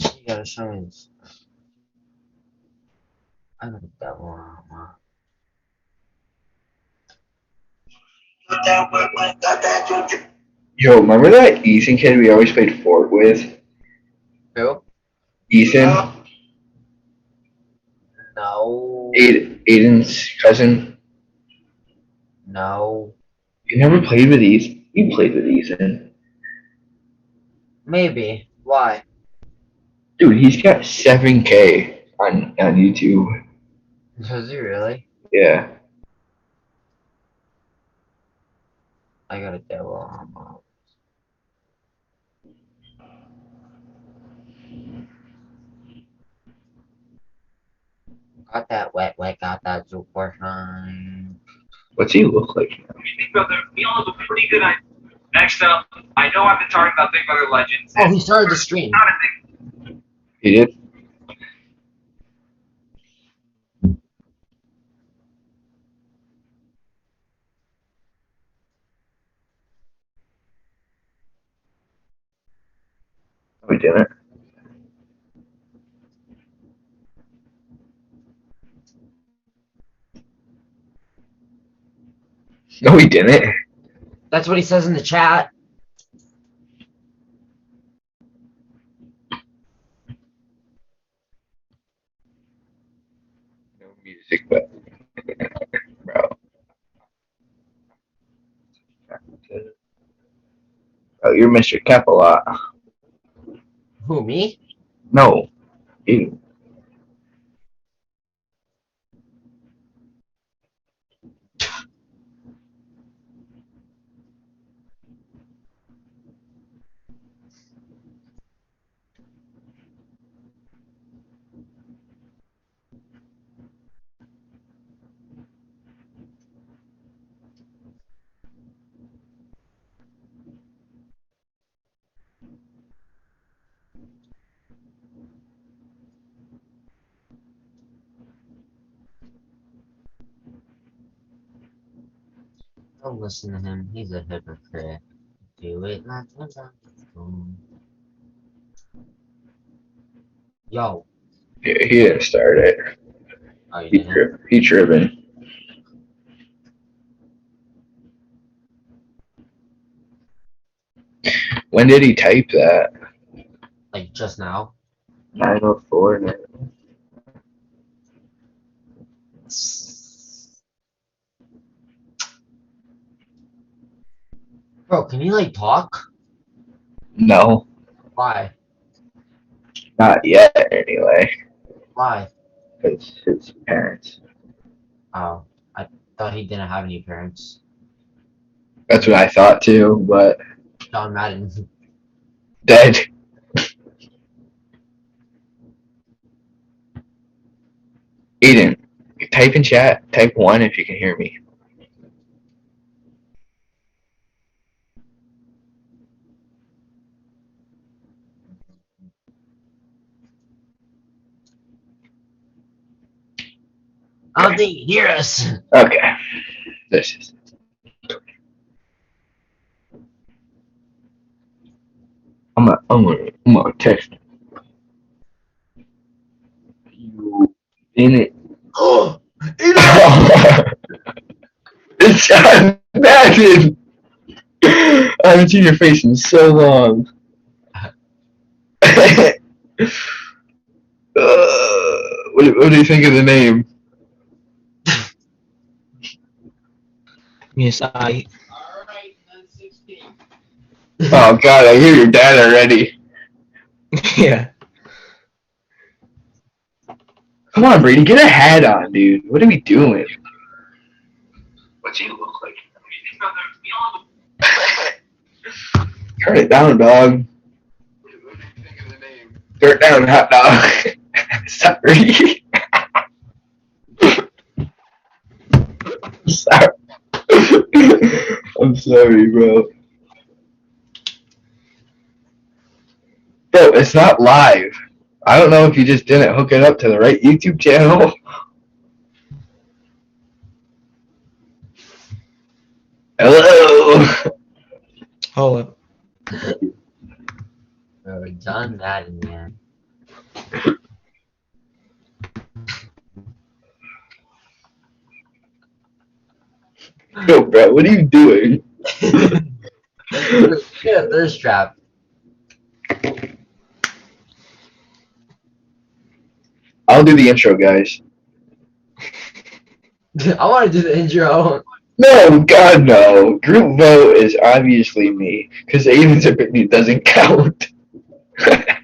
You gotta show me this. I got a devil on my. Yo, remember that Ethan kid we always played Fort with? Who? Ethan? No. Aiden's cousin? No. You never played with Ethan? You played with Ethan. Maybe. Why? Dude, he's got 7K on YouTube. Does he really? Yeah. I got a devil on my. Got that wet, got that super shine. What's he look like? Big Brother, we all have a pretty good idea. Next up, I know I've been talking about Big Brother Legends. Oh, he started the stream. Not a thing. He did? We didn't. No, we didn't. That's what he says in the chat. No music, but bro. Oh, you're Mr. Cap a lot. Who, me? No, you. Don't listen to him. He's a hypocrite. Do it like Yo. Yeah, he didn't start it. Oh, you didn't? He driven. When did he type that? Like just now? 9:04. Bro, can you like talk? No, Why? not yet. Anyway, Why? because his parents. Oh, I thought he didn't have any parents. That's what I thought too, but John Madden. dead. Aiden, type in chat. Type 1 if you can hear me. I don't think you hear us. Okay. This is. I'm gonna text you in it. Oh, It's John Madden. I haven't seen your face in so long. What do you think of the name? Yes, I. Alright, 16. Oh God, I hear your dad already. Yeah. Come on, Brady, get a hat on, dude. What are we doing? What's he look like? Big Brother, we all have a Turn it down, dog. What do you think of the name? Turn it down, hot dog. Sorry. Sorry. I'm sorry, bro. Bro, it's not live. I don't know if you just didn't hook it up to the right YouTube channel. Hello. Hold up. Bro, John Madden, man. Yo, bro, what are you doing? Get a thirst trap. I'll do the intro, guys. I want to do the intro. No, God, no. Group vote is obviously me, because Aidan's opinion doesn't count. Yeah,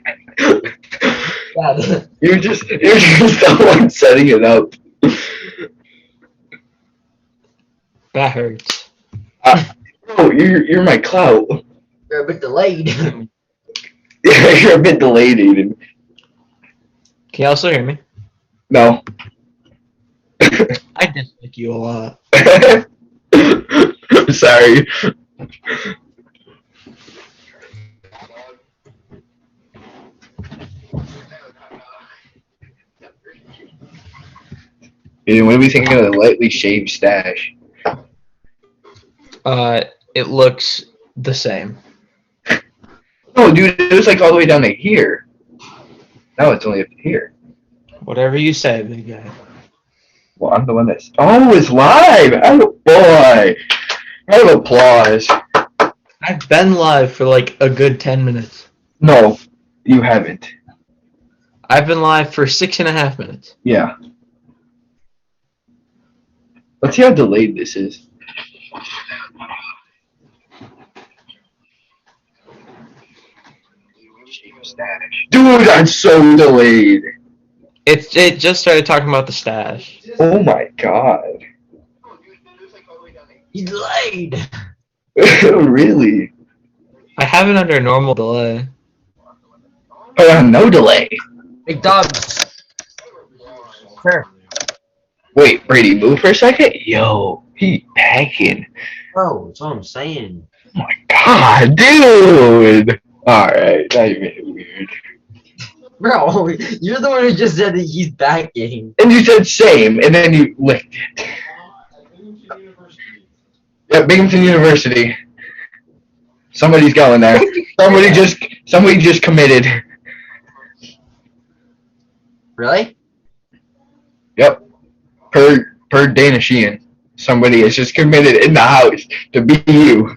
You're just the one setting it up. That hurts. Oh, you're my clout. you're a bit delayed. Yeah, you're a bit delayed, Aidan. Can you also hear me? No. I dislike you a lot. I'm sorry. Aidan, what are we thinking of the lightly shaved stash? It looks the same. No, dude, it was like all the way down to here. Now it's only up to here. Whatever you say, big guy. Well, I'm the one that's. Oh, it's live! Oh, boy! Round of applause. I've been live for like a good 10 minutes. No, you haven't. I've been live for 6.5 minutes. Yeah. Let's see how delayed this is. Dude, I'm so delayed. It just started talking about the stash. Oh my god. He's delayed. Really? I have it under normal delay. Oh, no delay. Big dog. Sure. Wait, Brady, move for a second? Yo, he packing. Bro, that's what I'm saying. Oh my god, dude! Alright, now you made it weird. Bro, you're the one who just said that he's backing. And you said same, and then you licked it. Yeah, Binghamton University. Somebody's going there. Somebody just committed. Really? Yep. Per Dana Sheehan. Somebody has just committed in the house to be you.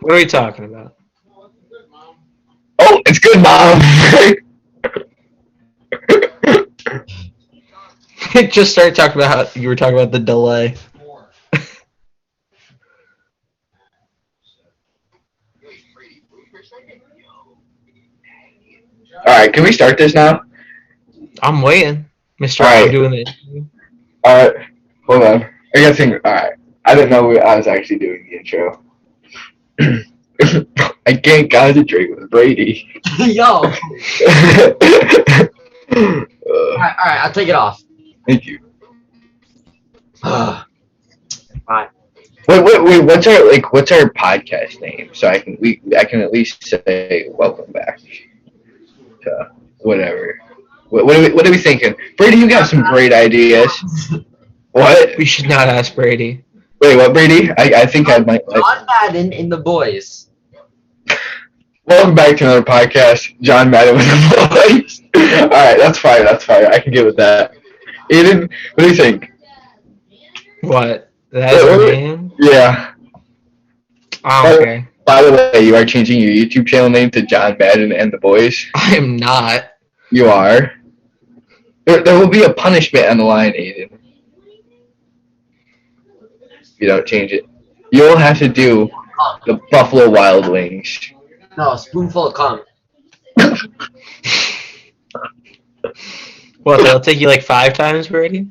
What are we talking about? Oh, it's good, Mom. It just started talking about how you were talking about the delay. Alright, can we start this now? I'm waiting, Mr. All right. I'm doing the interview. Alright, hold on. I gotta think. Alright, I didn't know I was actually doing the intro. I can't concentrate with Brady. Yo. Alright, I'll take it off. Thank you. Fine. Wait. What's our podcast name? So I can at least say welcome back to whatever. What are we thinking? Brady, you got some great ideas. What? We should not ask Brady. Wait, what, Brady? I think I might. John Madden in the boys. Welcome back to another podcast. John Madden with the boys. All right, that's fine. I can get with that. Aidan, what do you think? What? That's our name? Yeah. Oh, okay. By the way, you are changing your YouTube channel name to John Madden and the Boys. I am not. You are. There will be a punishment on the line, Aidan. If you don't change it. You'll have to do the Buffalo Wild Wings. No, a spoonful of cum. What, that'll take you like 5 times, Brady?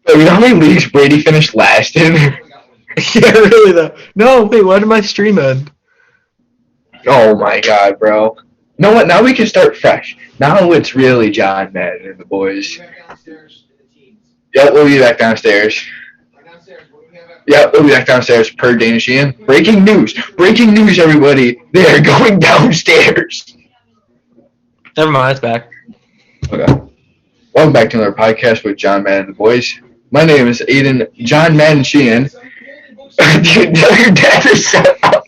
You know how many leagues Brady finished last in? Yeah, really though. No, wait, why did my stream end? Oh my god, bro. You know what? Now we can start fresh. Now it's really John Madden and the Boys. Yep, we'll be back downstairs. Yep, we'll be back downstairs per Dana Sheehan. Breaking news, everybody. They are going downstairs. Never mind, it's back. Okay. Welcome back to another podcast with John Madden and the Boys. My name is Aidan Sheehan. Dude, tell your dad to shut up.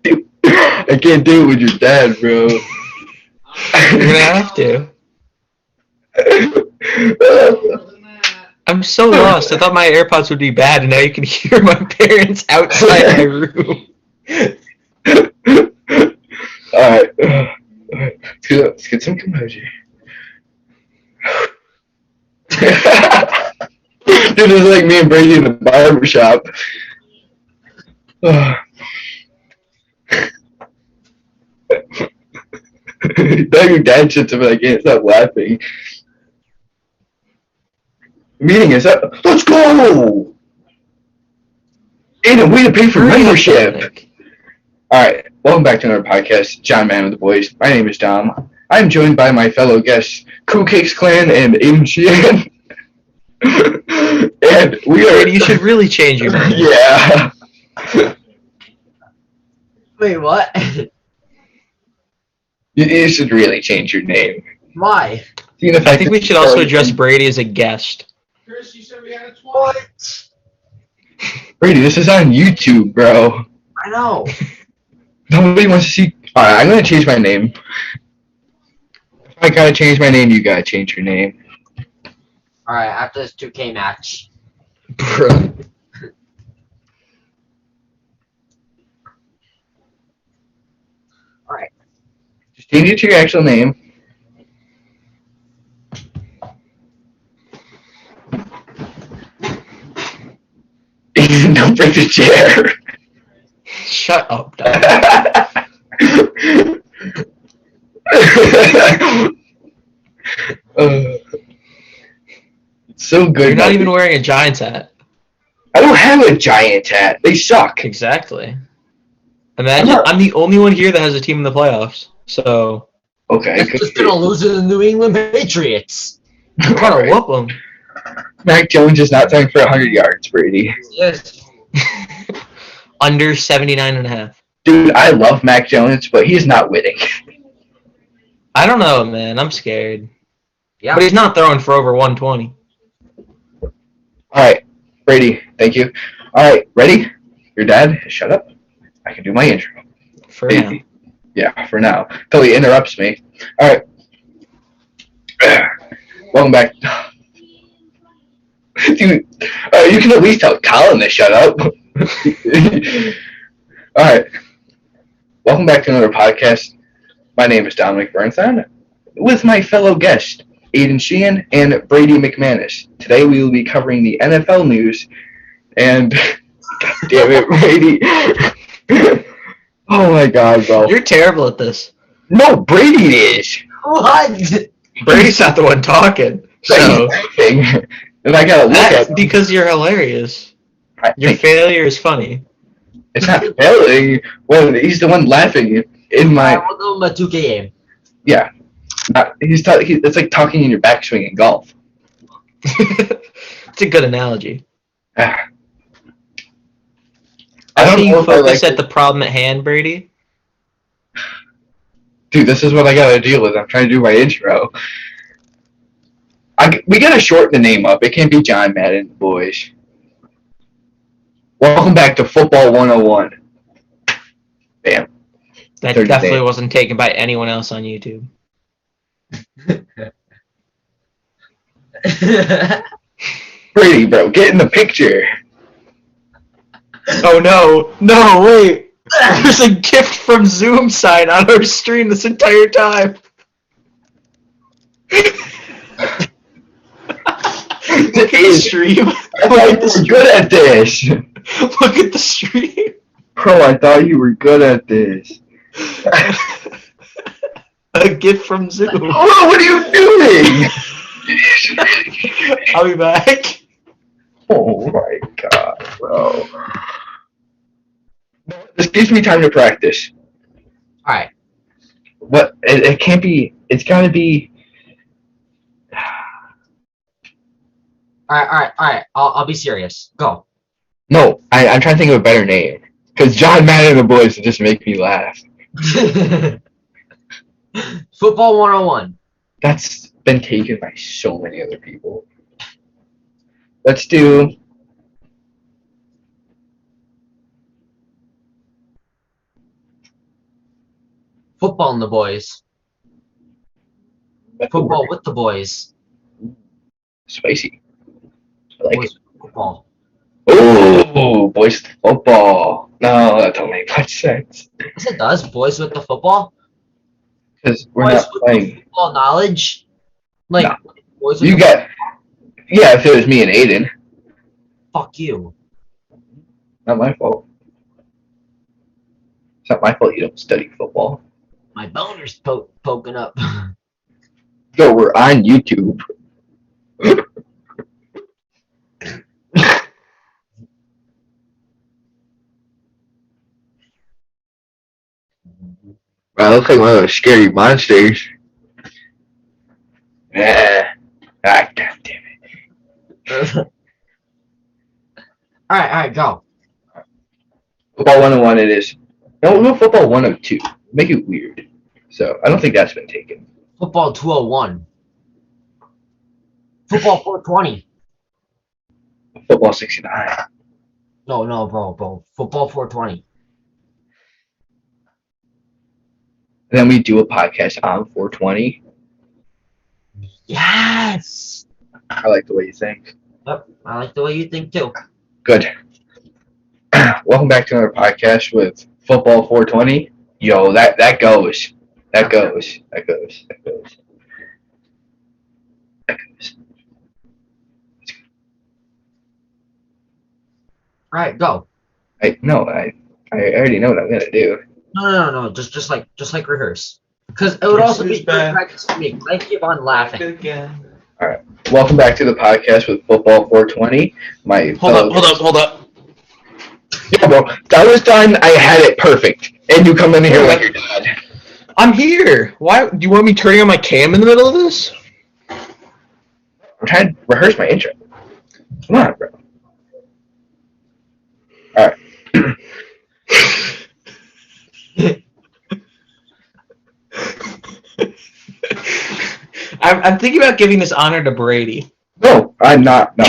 Dude, I can't do it with your dad, bro. You're gonna have to. I'm so lost. I thought my AirPods would be bad, and now you can hear my parents outside my room. Alright. Let's get some composure. Dude, it's like me and Brady in the barber shop. Now your dad sits up and I can't stop laughing. The meeting is up. Let's go! Aidan, way to pay for membership. Alright, welcome back to another podcast, John Man with the Boys. My name is Dom. I'm joined by my fellow guests, Cool Cakes Clan and Aidan Sheehan. And we are... You should really change your name. Yeah. Wait, what? You should really change your name. Why? I think we should also address Brady as a guest. Chris, you said we had a 20. What? Brady, this is on YouTube, bro. I know. Nobody wants to see... Alright, I'm gonna change my name. If I gotta change my name, you gotta change your name. Alright, after this 2K match. Bro. Alright. Just change it to your actual name. Don't break the chair. Shut up, Dom. It's so good. You're not even wearing a Giants hat. I don't have a giant hat. They suck. Exactly. Imagine I'm the only one here that has a team in the playoffs. So Okay. It's just gonna lose to the New England Patriots. I'm gonna whoop them. Mac Jones is not throwing for 100 yards, Brady. Yes. Under 79.5. Dude, I love Mac Jones, but he's not winning. I don't know, man. I'm scared. Yeah. But he's not throwing for over 120. Alright, Brady, thank you. Alright, ready? Your dad, shut up. I can do my intro. For now. Yeah, for now. Until he interrupts me. Alright. Welcome back. Dude, you can at least tell Colin to shut up. Alright. Welcome back to another podcast. My name is Dominick Bernthon, with my fellow guest, Aidan Sheehan and Brady Mcmanus. Today we will be covering the NFL news, and God damn it, Brady. Oh my God, bro. You're terrible at this. No, Brady is. What? Brady's not the one talking. So And I gotta look that's at because you're hilarious. Your failure is funny. It's not failing when he's the one laughing in my. I will do my 2K game. Yeah, it's like talking in your backswing in golf. It's a good analogy. I I don't think know you if I focus like at the problem at hand, Brady. Dude, this is what I gotta deal with. I'm trying to do my intro. We gotta shorten the name up. It can't be John Madden, boys. Welcome back to Football 101. Bam. That Third definitely name. wasn't taken by anyone else on YouTube. Brady, bro, get in the picture. Oh no! No, wait! There's a gift from Zoom sign on our stream this entire time. Look at the stream. I thought you were good at this. Look at the stream. Bro, I thought you were good at this. A gift from Zoom. Oh, what are you doing? I'll be back. Oh my God, bro. This gives me time to practice. Alright. What? It can't be. It's gotta be. Alright. I'll be serious. Go. No, I'm trying to think of a better name. Because John Madden and the boys would just make me laugh. Football 101. That's been taken by so many other people. Let's do. Football and the boys. Football with the boys. Spicy. I like Boys it. with football. Oh, boys football. No, that don't make much sense. Yes, it does. Boys with the football. Because we're Boys not with the playing. football knowledge. Like, Nah. boys with You the got. Yeah, if it was me and Aidan. fuck you. Not my fault. It's not my fault you don't study football. My boner's poking up. Yo, we're on YouTube. I look like one of those scary monsters. Yeah. Ah, god damn it. Alright, go. Football 101 it is. No, we'll go football 102. Make it weird. So, I don't think that's been taken. Football 201. Football 420. Football 69. No, bro. Football 420. And then we do a podcast on 420. Yes! I like the way you think. Yep, I like the way you think too. Good. Welcome back to another podcast with Football 420. Yo, that goes. That goes. Alright, go. I already know what I'm gonna do. No. Just like rehearse. Because it would also be good practice for me. I keep on laughing. Welcome back to the podcast with Football 420. Hold up. Yeah, bro. That was done. I had it perfect. And you come in here like you're done. I'm here. Why? Do you want me turning on my cam in the middle of this? I'm trying to rehearse my intro. Come on, bro. Alright. I'm thinking about giving this honor to Brady. No, I'm not. No.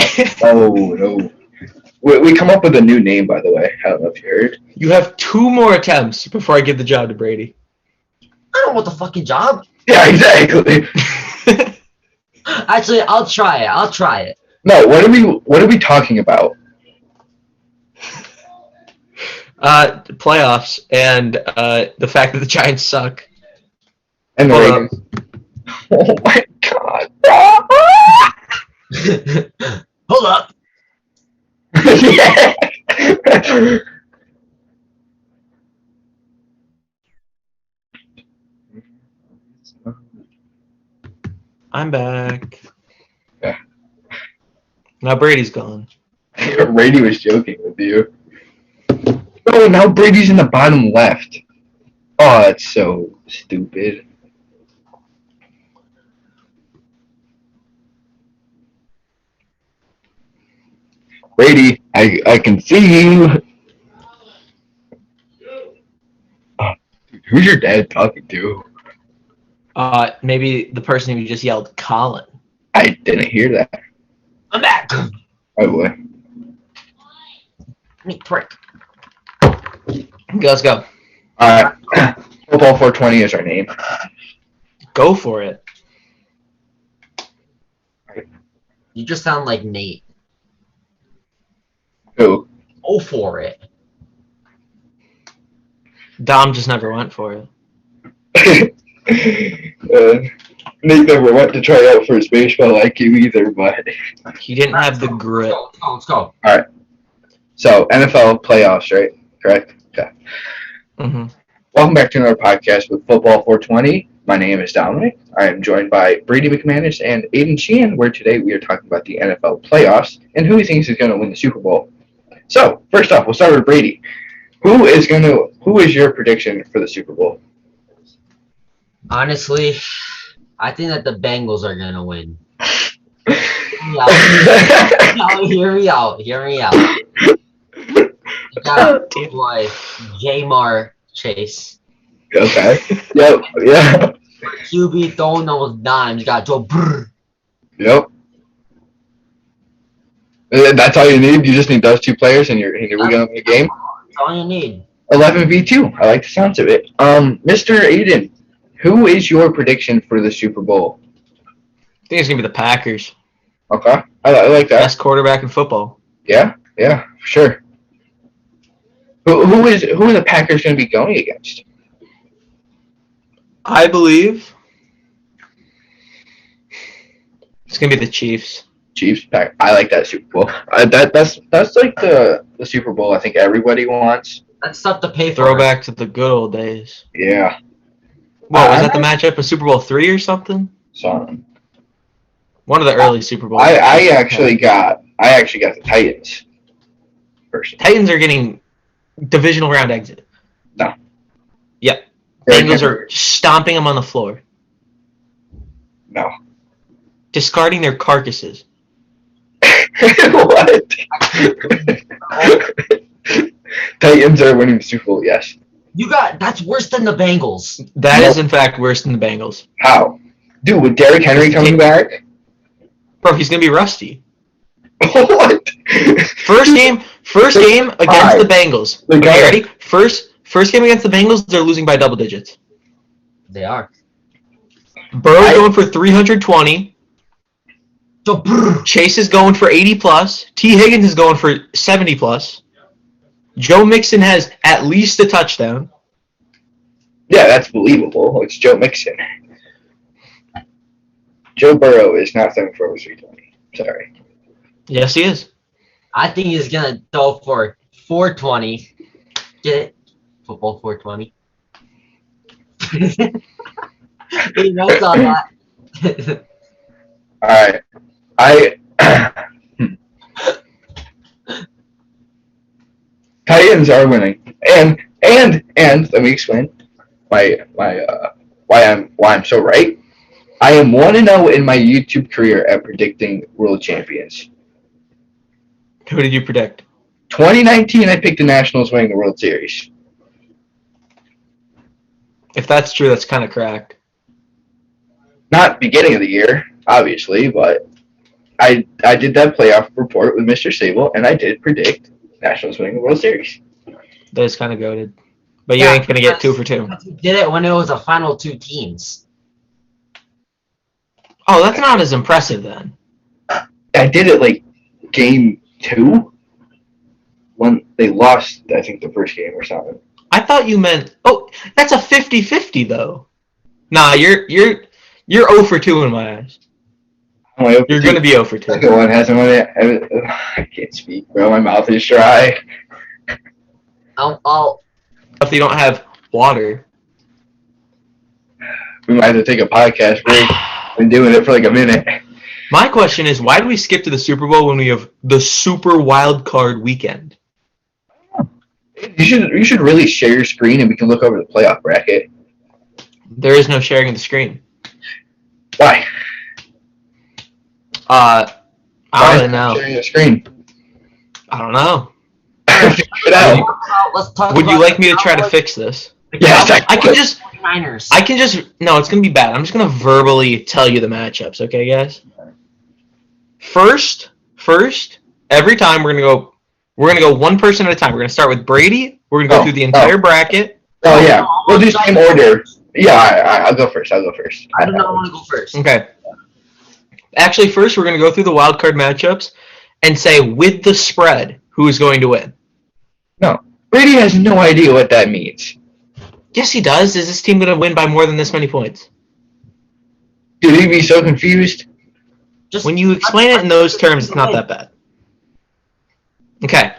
We come up with a new name, by the way. I don't know if you heard. You have 2 more attempts before I give the job to Brady. I don't want the fucking job. Yeah, exactly. Actually, I'll try it. No, what are we talking about? Playoffs and the fact that the Giants suck. And the Hold Ravens. Oh my god, bro. Hold up. Yeah. I'm back. Yeah. Now Brady's gone. Brady was joking with you. Oh, now Brady's in the bottom left. Oh, that's so stupid. Brady, I can see you. Oh, dude, who's your dad talking to? Maybe the person who just yelled Colin. I didn't hear that. I'm back. Oh boy. Me prick. Let's go. Alright. Football 420 is our name. Go for it. You just sound like Nate. Who? Go for it. Dom just never went for it. Nate never went to try out for his baseball like you either, but He didn't have the grit. Let's go. alright. So NFL playoffs, right? Correct? Okay. Mm-hmm. Welcome back to another podcast with Football 420. My name is Dominick. I am joined by Brady Mcmanus and Aidan Sheehan, where today we are talking about the NFL playoffs and who he thinks is going to win the Super Bowl. So, first off, we'll start with Brady. Who is your prediction for the Super Bowl? Honestly, I think that the Bengals are gonna win. Hear me out. You got boy Jamar Chase. Okay. Yep. Yeah. QB throwing those dimes. Got to brrr. Yep. That's all you need. You just need those two players, and you're going to win a game. That's all you need. 11v2. I like the sounds of it. Mr. Aidan, who is your prediction for the Super Bowl? I think it's gonna be the Packers. Okay, I like that. Best quarterback in football. Yeah, for sure. Who are the Packers going to be going against? I believe it's gonna be the Chiefs. Chiefs. I like that Super Bowl. That's like the Super Bowl I think everybody wants. That's tough to pay for. Throwback to the good old days. Yeah. What was that? The matchup of Super Bowl 3 or something? Something. One of the early Super Bowls. I actually got the Titans. Personally. Titans are getting divisional round exit. No. Yep. Bengals are stomping them on the floor. No. Discarding their carcasses. What? Titans are winning the Super Bowl, yes. That's worse than the Bengals. That is in fact worse than the Bengals. How? Dude, with Derrick Henry coming back? Bro, he's gonna be rusty. What? First game against the Bengals. Okay, ready? First game against the Bengals, they're losing by double digits. They are. Burrow's going for 320. So, brrr. Chase is going for 80 plus. T. Higgins is going for 70 plus. Joe Mixon has at least a touchdown. Yeah, that's believable. It's Joe Mixon. Joe Burrow is not throwing for over 320. Sorry. Yes, he is. I think he's going to throw for 420. Get it? Football 420. He knows all that. All right. Titans are winning, and let me explain why I'm so right. I am 1-0 in my YouTube career at predicting world champions. Who did you predict? 2019, I picked the Nationals winning the World Series. If that's true, that's kind of cracked. Not beginning of the year, obviously, but I did that playoff report with Mr. Sable, and I did predict Nationals winning the World Series. That is kind of goated. But you ain't going to get 2 for 2. You did it when it was the final 2 teams. Oh, that's not as impressive then. I did it like game 2 when they lost, I think, the first game or something. I thought you meant... Oh, that's a 50-50 though. Nah, you're 0 for 2 in my eyes. You're going to be 0 for 2. Second one hasn't won it. I can't speak, bro. My mouth is dry. If you don't have water. We might have to take a podcast break. Been doing it for like a minute. My question is, why do we skip to the Super Bowl when we have the Super Wild Card weekend? You should really share your screen and we can look over the playoff bracket. There is no sharing of the screen. Why? I don't know. Sharing the screen. I don't know. Figure it out. Let's talk Would about you like me to the try to Cowboys. fix this? Yes, I can just. Niners. No, it's gonna be bad. I'm just gonna verbally tell you the matchups, okay, guys? First, every time we're gonna go one person at a time. We're gonna start with Brady. We're gonna go through the entire bracket. Oh yeah, we'll do same order. Yeah, I'll go first. I do not want to go first. Okay. Actually, first we're gonna go through the wild card matchups and say with the spread who is going to win. No, Brady has no idea what that means. Yes, he does. Is this team gonna win by more than this many points? Dude, he'd be so confused. When you explain it in those terms, it's not that bad. Okay.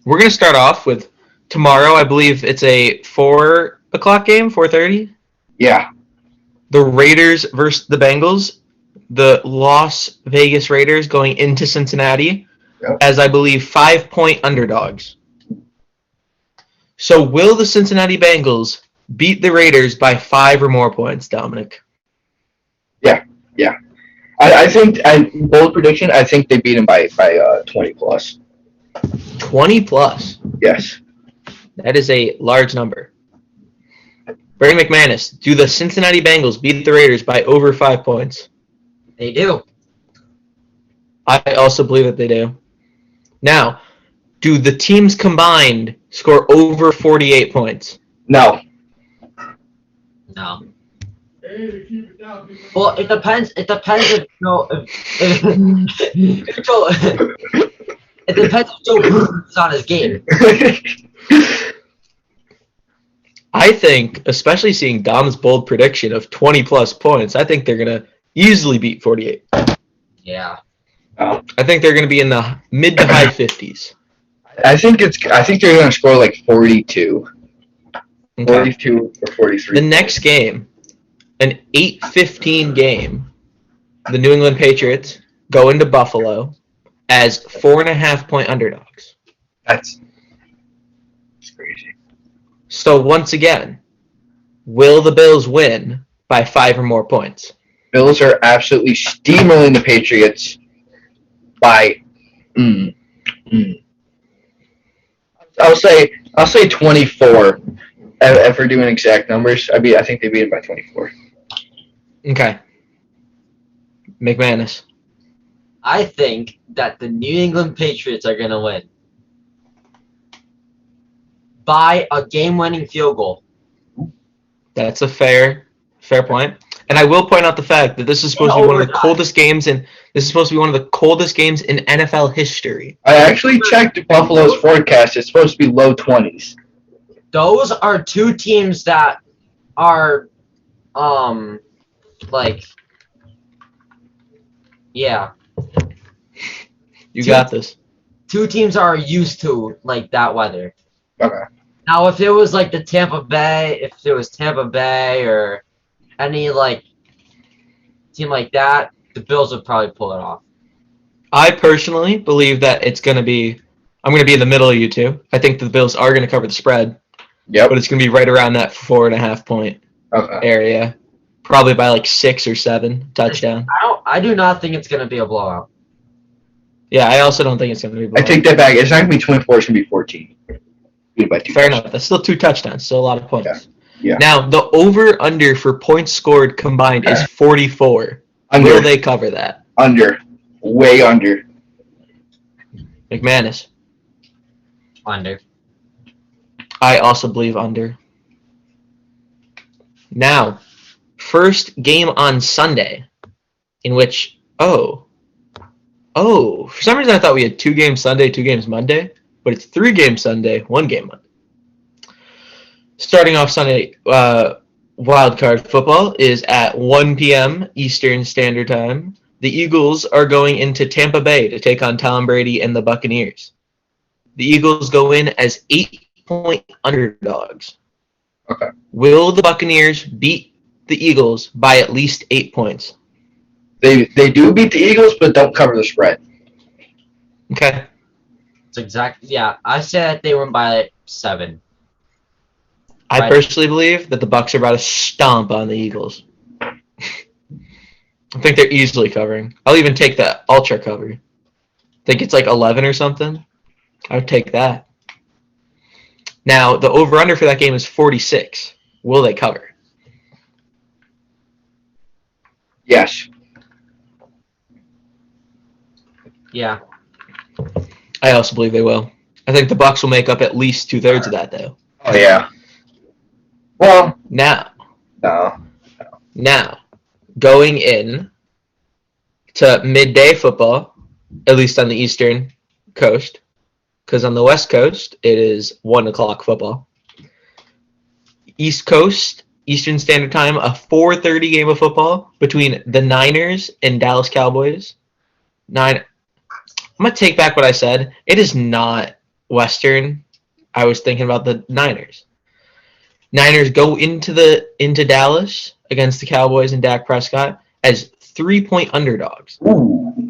We're going to start off with tomorrow. I believe it's a 4 o'clock game, 4:30. Yeah. The Raiders versus the Bengals. The Las Vegas Raiders going into Cincinnati as, I believe, 5-point underdogs. So will the Cincinnati Bengals beat the Raiders by 5 or more points, Dominic? Yeah. I think, bold prediction, I think they beat him by 20 plus. 20 plus? Yes. That is a large number. Brady McManus, do the Cincinnati Bengals beat the Raiders by over 5 points? They do. I also believe that they do. Now, do the teams combined score over 48 points? No. No. Well, it depends. It depends if if Joe, it depends if Joe Burrow's on his game. I think, especially seeing Dom's bold prediction of 20-plus points, I think they're going to easily beat 48. Yeah. Oh. I think they're going to be in the mid to high 50s. I think they're going to score like 42. Okay. 42 or 43. The next game, an 8-15 game, the New England Patriots go into Buffalo as 4.5-point underdogs. That's crazy. So once again, will the Bills win by 5 or more points? Bills are absolutely steamrolling the Patriots by. I'll say 24. If we're doing exact numbers, I think they beat them by 24. Okay. McManus. I think that the New England Patriots are going to win by a game-winning field goal. That's a fair point. And I will point out the fact that this is supposed to be one of the coldest games in NFL history. I actually checked Buffalo's forecast. It's supposed to be low 20s. Those are two teams that are yeah. You got this. Two teams are used to like that weather. Okay. Now, if it was like Tampa Bay or any like team like that, the Bills would probably pull it off. I personally believe that I'm going to be in the middle of you two. I think the Bills are going to cover the spread. Yep. But it's going to be right around that 4.5-point area. Probably by like 6 or 7 touchdown. I do not think it's going to be a blowout. Yeah, I also don't think it's going to be a blowout. I take that back. It's not going to be 24. It's going to be 14. By 2 Fair enough. That's still 2 touchdowns. Still a lot of points. Yeah. Now, the over-under for points scored combined is 44. Under. Will they cover that? Under. Way under. McManus. Under. I also believe under. Now, first game on Sunday, in which, for some reason I thought we had 2 games Sunday, 2 games Monday, but it's 3 games Sunday, 1 game Monday. Starting off Sunday, wildcard football is at 1 p.m. Eastern Standard Time. The Eagles are going into Tampa Bay to take on Tom Brady and the Buccaneers. The Eagles go in as 8-point underdogs. Okay. Will the Buccaneers beat the Eagles by at least 8 points? They do beat the Eagles, but don't cover the spread. Okay. It's exactly, yeah. I said they win by like 7. I Right. personally believe that the Bucs are about to stomp on the Eagles. I think they're easily covering. I'll even take the ultra cover. I think it's like 11 or something. I would take that. Now, the over-under for that game is 46. Will they cover? Yes. Yeah. I also believe they will. I think the Bucs will make up at least 2/3 of that, though. Oh, yeah. Well, Now, no. going in to midday football, at least on the Eastern Coast, because on the West Coast, it is 1 o'clock football. East Coast, Eastern Standard Time, a 4:30 game of football between the Niners and Dallas Cowboys. I'm going to take back what I said. It is not Western. I was thinking about the Niners. Niners go into Dallas against the Cowboys and Dak Prescott as 3-point underdogs. Ooh.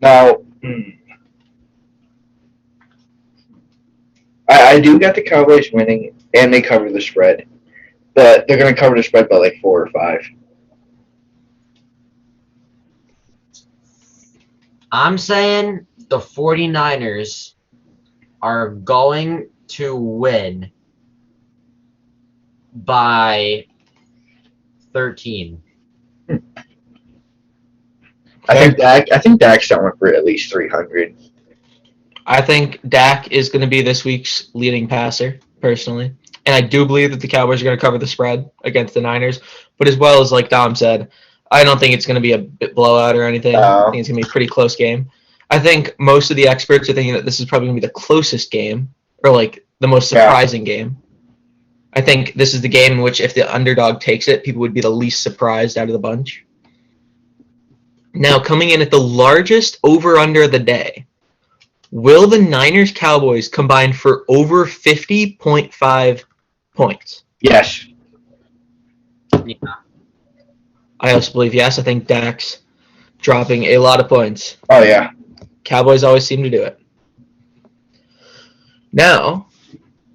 Now, I do got the Cowboys winning, and they cover the spread. But they're going to cover the spread by like 4 or 5. I'm saying the 49ers are going to win by 13. I think Dak's going for at least 300. I think Dak is going to be this week's leading passer, personally. And I do believe that the Cowboys are going to cover the spread against the Niners. But as well as, like Dom said, I don't think it's going to be a bit blowout or anything. I think it's going to be a pretty close game. I think most of the experts are thinking that this is probably going to be the closest game, or like the most surprising game. I think this is the game in which if the underdog takes it, people would be the least surprised out of the bunch. Now, coming in at the largest over-under of the day, will the Niners-Cowboys combine for over 50.5 points? Yes. Yeah. I also believe yes. I think Dak's dropping a lot of points. Oh, yeah. Cowboys always seem to do it. Now,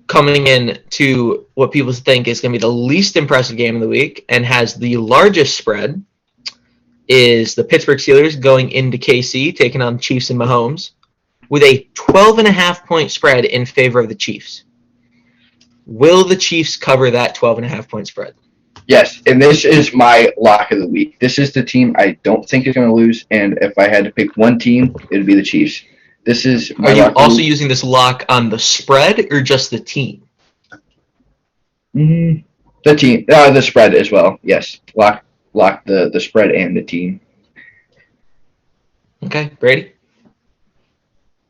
coming in to what people think is going to be the least impressive game of the week and has the largest spread is the Pittsburgh Steelers going into KC, taking on Chiefs and Mahomes, with a 12.5-point spread in favor of the Chiefs. Will the Chiefs cover that 12.5-point spread? Yes, and this is my lock of the week. This is the team I don't think is going to lose, and if I had to pick one team, it would be the Chiefs. This is my Are you lock also using this lock on the spread or just the team? The team, the spread as well. Yes, lock the spread and the team. Okay, Brady?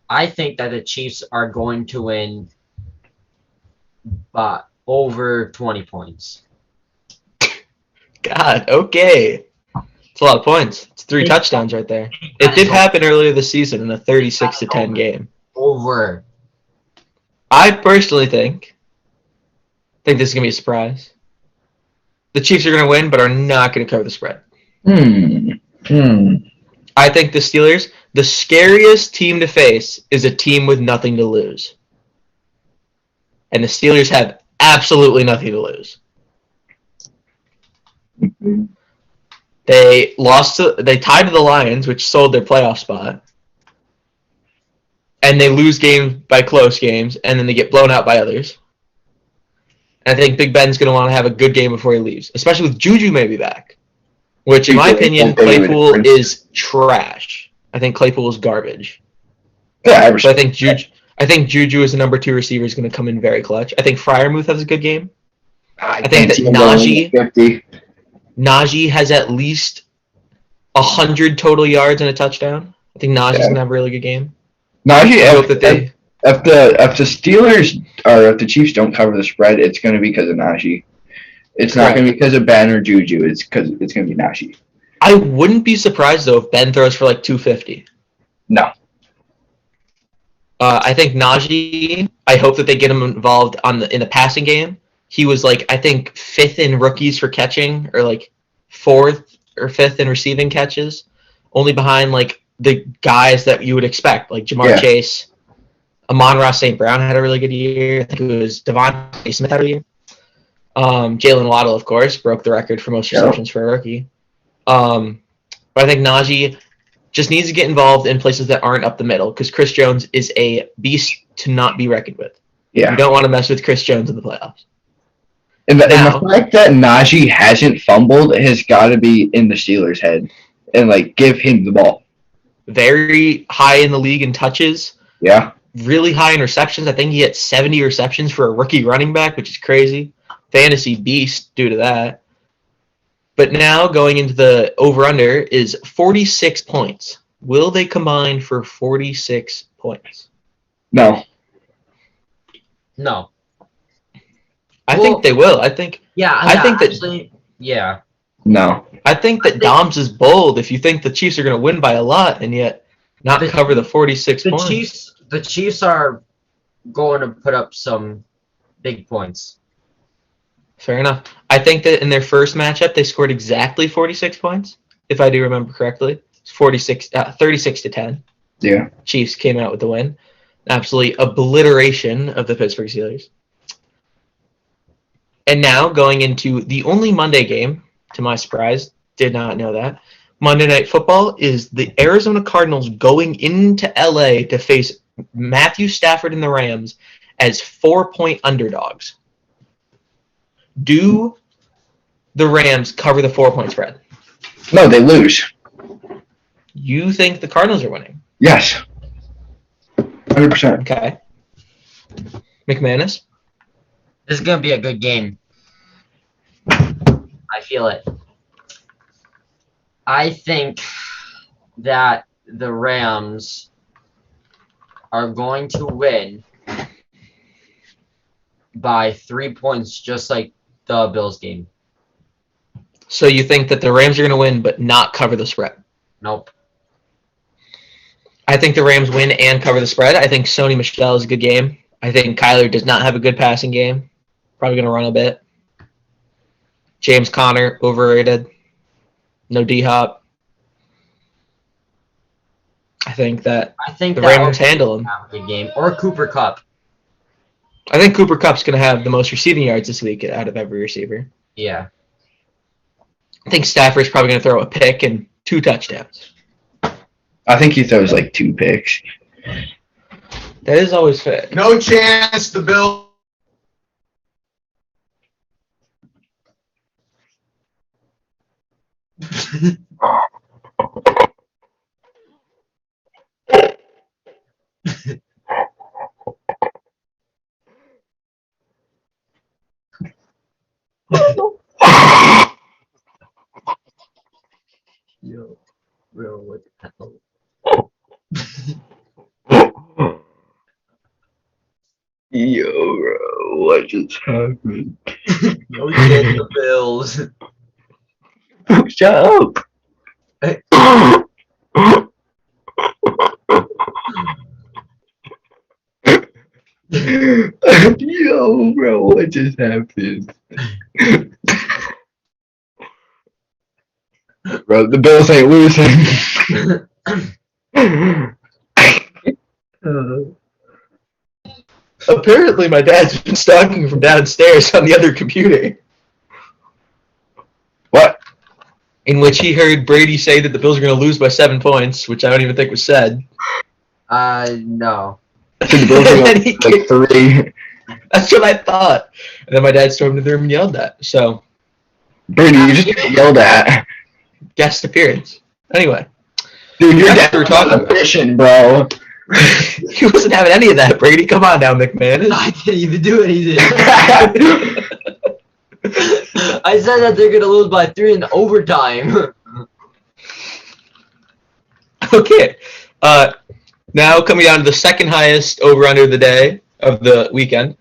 I think that the Chiefs are going to win by over 20 points. God, okay. It's a lot of points. It's 3 touchdowns right there. It did happen earlier this season in a 36-10 game. Over. I personally think this is going to be a surprise. The Chiefs are going to win, but are not going to cover the spread. I think the Steelers, the scariest team to face is a team with nothing to lose. And the Steelers have absolutely nothing to lose. They tied to the Lions, which sold their playoff spot. And they lose games by close games, and then they get blown out by others. And I think Big Ben's going to want to have a good game before he leaves, especially with Juju maybe back. Which, in my opinion, Claypool is trash. I think Claypool is garbage. Yeah, So I think Juju as the number 2 receiver is going to come in very clutch. I think Freiermuth has a good game. I think that Najee has at least 100 total yards and a touchdown. I think Najee's going to have a really good game. Najee, if the Steelers or if the Chiefs don't cover the spread, it's going to be because of Najee. It's not going to be because of Ben or Juju. It's because it's going to be Najee. I wouldn't be surprised though if Ben throws for like 250. No. I think Najee. I hope that they get him involved in the passing game. He was like I think 5th in rookies for catching, or like 4th or 5th in receiving catches, only behind like the guys that you would expect, like Jamar Chase. Amon-Ra St. Brown had a really good year. I think it was Devontae Smith had a year. Jalen Waddle, of course, broke the record for most receptions for a rookie. But I think Najee just needs to get involved in places that aren't up the middle because Chris Jones is a beast to not be reckoned with. Yeah. You don't want to mess with Chris Jones in the playoffs. And the fact that Najee hasn't fumbled has got to be in the Steelers' head and, like, give him the ball. Very high in the league in touches. Yeah. Really high in receptions. I think he had 70 receptions for a rookie running back, which is crazy. Fantasy beast due to that. But now going into the over-under is 46 points. Will they combine for 46 points? No. No. I think they will. I think No. I think that Dom's is bold if you think the Chiefs are going to win by a lot and yet not cover the 46 points. The Chiefs are going to put up some big points. Fair enough. I think that in their first matchup, they scored exactly 46 points, if I do remember correctly. It's 36-10. Yeah. Chiefs came out with the win. Absolutely obliteration of the Pittsburgh Steelers. And now going into the only Monday game, to my surprise, did not know that. Monday Night Football is the Arizona Cardinals going into LA to face Matthew Stafford and the Rams as 4-point underdogs. Do the Rams cover the 4-point spread? No, they lose. You think the Cardinals are winning? Yes. 100%. Okay. McManus? This is gonna be a good game. I feel it. I think that the Rams are going to win by 3 points, just like the Bills game. So you think that the Rams are going to win but not cover the spread? Nope. I think the Rams win and cover the spread. I think Sony Michel is a good game. I think Kyler does not have a good passing game. Probably going to run a bit. James Conner, overrated. No D-Hop. I think the Rams handle him. Have a good game. Or Cooper Kupp. I think Cooper Kupp's going to have the most receiving yards this week out of every receiver. Yeah. I think Stafford's probably going to throw a pick and 2 touchdowns. I think he throws like 2 picks. That is always fair. No chance the Bills. Yo, bro, what the hell? Yo, bro, what just happened? No shit, the Bills. Shut up. Hey. Yo, bro, what just happened? Bro, the Bills ain't losing. Apparently, my dad's been stalking from downstairs on the other computer, What? in which he heard Brady say that the Bills are going to lose by 7 points, which I don't even think was said. No. The Bills are like 3. That's what I thought. And then my dad stormed into the room and yelled that. So, Brady, you just got yelled at. guest appearance. Anyway, Dude, your That's dad what we're was talking on about. a mission, bro. he wasn't having any of that, Brady. Come on now, McManus. I didn't even do anything. I said that they're gonna lose by 3 in overtime. Okay. Now coming down to the second highest over-under of the day, of the weekend.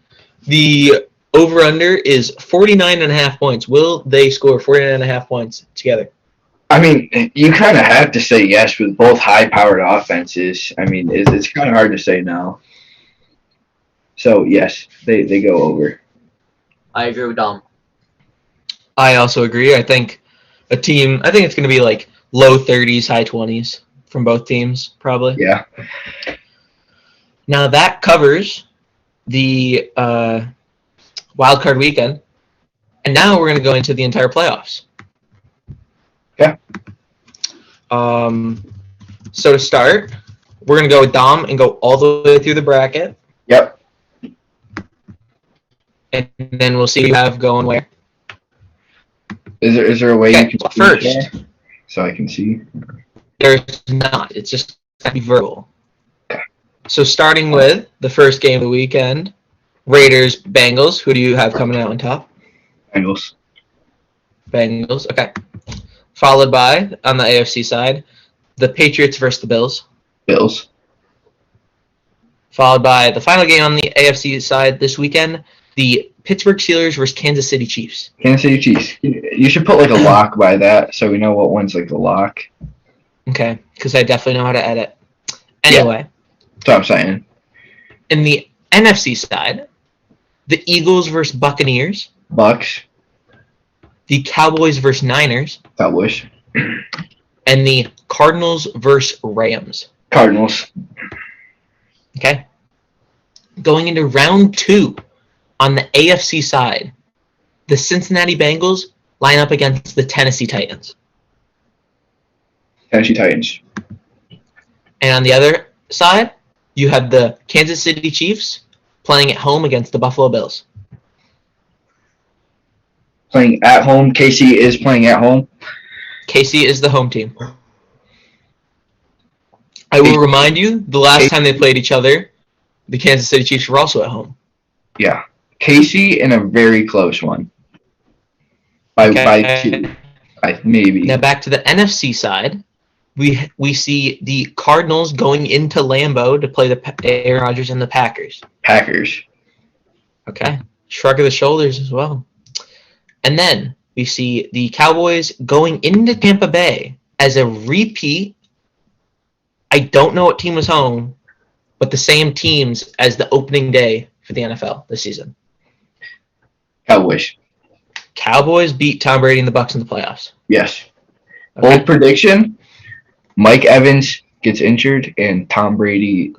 The over-under is 49.5 points. Will they score 49.5 points together? I mean, you kind of have to say yes with both high-powered offenses. I mean, it's kind of hard to say no. So, yes, they go over. I agree with Dom. I also agree. I think it's going to be like low 30s, high 20s from both teams, probably. Yeah. Now that covers the wild card weekend, and now we're going to go into the entire playoffs. Okay. So to start, we're going to go with Dom and go all the way through the bracket, Yep. and then we'll see who you have going where. Is there a way Okay, you can see first. that so I can see? There's not. It's just going to be verbal. So starting with the first game of the weekend, Raiders, Bengals. Who do you have coming out on top? Bengals. Bengals. Okay. Followed by, on the AFC side, the Patriots versus the Bills. Bills. Followed by the final game on the AFC side this weekend, the Pittsburgh Steelers versus Kansas City Chiefs. Kansas City Chiefs. You should put like a lock by that so we know what one's like the lock. Okay, because I definitely know how to edit. Anyway, That's what I'm saying. in the NFC side, the Eagles versus Buccaneers, Bucks. the Cowboys versus Niners, Cowboys. and the Cardinals versus Rams. Cardinals. Okay? Going into round 2 on the AFC side, the Cincinnati Bengals line up against the Tennessee Titans. Tennessee Titans. And on the other side, you have the Kansas City Chiefs playing at home against the Buffalo Bills. Playing at home. KC is playing at home. KC is the home team. I will remind you, the last time they played each other, the Kansas City Chiefs were also at home. Yeah. KC in a very close one. By 2. Maybe. Now back to the NFC side. We see the Cardinals going into Lambeau to play the Aaron Rodgers and the Packers. Packers. Okay. Shrug of the shoulders as well. And then we see the Cowboys going into Tampa Bay as a repeat. I don't know what team was home, but the same teams as the opening day for the NFL this season. Cowboys. Cowboys beat Tom Brady and the Bucs in the playoffs. Yes. Okay. Bold prediction, Mike Evans gets injured and Tom Brady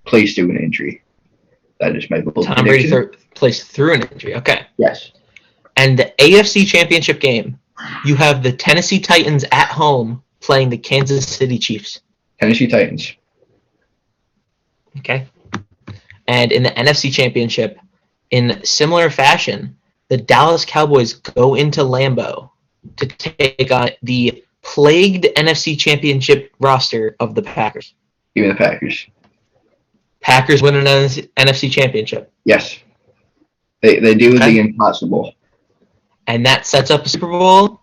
plays through an injury. That is my bold Tom prediction. Brady plays through an injury. Okay. Yes. And the AFC Championship game, you have the Tennessee Titans at home playing the Kansas City Chiefs. Tennessee Titans. Okay. And in the NFC Championship, in similar fashion, the Dallas Cowboys go into Lambeau to take on the plagued NFC Championship roster of the Packers. Give me the Packers. Packers win an NFC Championship. Yes. They do the impossible. And that sets up a Super Bowl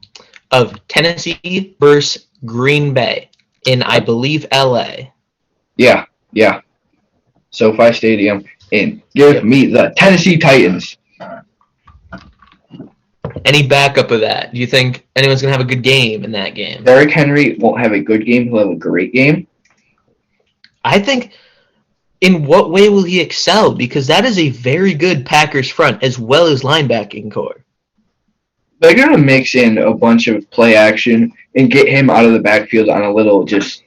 of Tennessee versus Green Bay in, I believe, LA. Yeah. SoFi Stadium. And give me the Tennessee Titans. Any backup of that? Do you think anyone's going to have a good game in that game? Derrick Henry won't have a good game. He'll have a great game. I think, in what way will he excel? Because that is a very good Packers front as well as linebacking core. They're going to mix in a bunch of play action and get him out of the backfield on a little just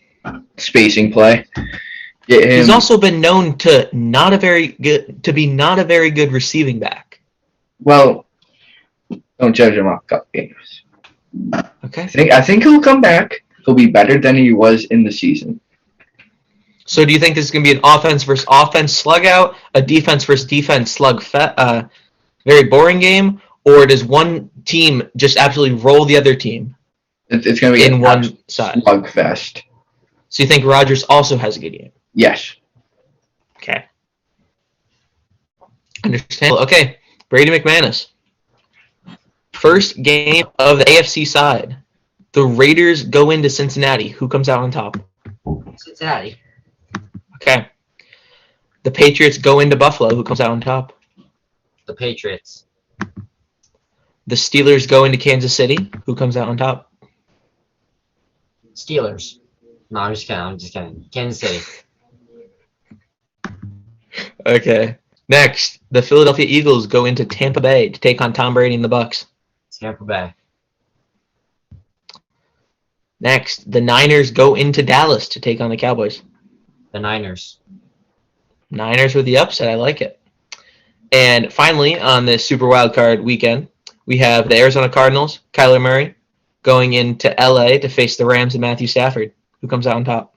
spacing play. Get him. He's also been known to be not a very good receiving back. Well, don't judge him off cup games. Okay. I think he'll come back. He'll be better than he was in the season. So do you think this is going to be an offense versus offense slug out, a defense versus defense slug very boring game, or does one team just absolutely roll the other team? It's going to be in one side slugfest. So you think Rodgers also has a good game? Yes. Okay. Understandable. Okay. Brady Mcmanus. First game of the AFC side. The Raiders go into Cincinnati. Who comes out on top? Cincinnati. Okay. The Patriots go into Buffalo. Who comes out on top? The Patriots. The Steelers go into Kansas City. Who comes out on top? Steelers. No, I'm just kidding. Kansas City. Okay. Next, the Philadelphia Eagles go into Tampa Bay to take on Tom Brady and the Bucs. Tampa Bay. Next, the Niners go into Dallas to take on the Cowboys. The Niners. Niners with the upset. I like it. And finally, on this Super Wildcard weekend, we have the Arizona Cardinals, Kyler Murray, going into LA to face the Rams and Matthew Stafford. Who comes out on top?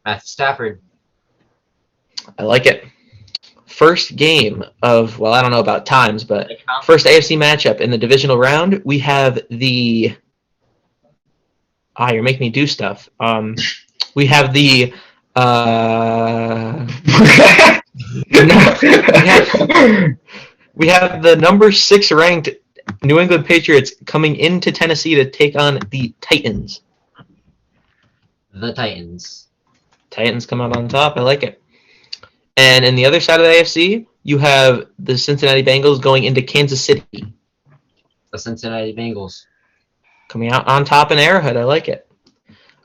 Matthew Stafford. I like it. First game of, well, I don't know about times, but first AFC matchup in the divisional round, we have the... you're making me do stuff. We have the... we have the number 6 ranked New England Patriots coming into Tennessee to take on the Titans. The Titans. Titans come out on top. I like it. And in the other side of the AFC, you have the Cincinnati Bengals going into Kansas City. The Cincinnati Bengals. Coming out on top in Arrowhead. I like it.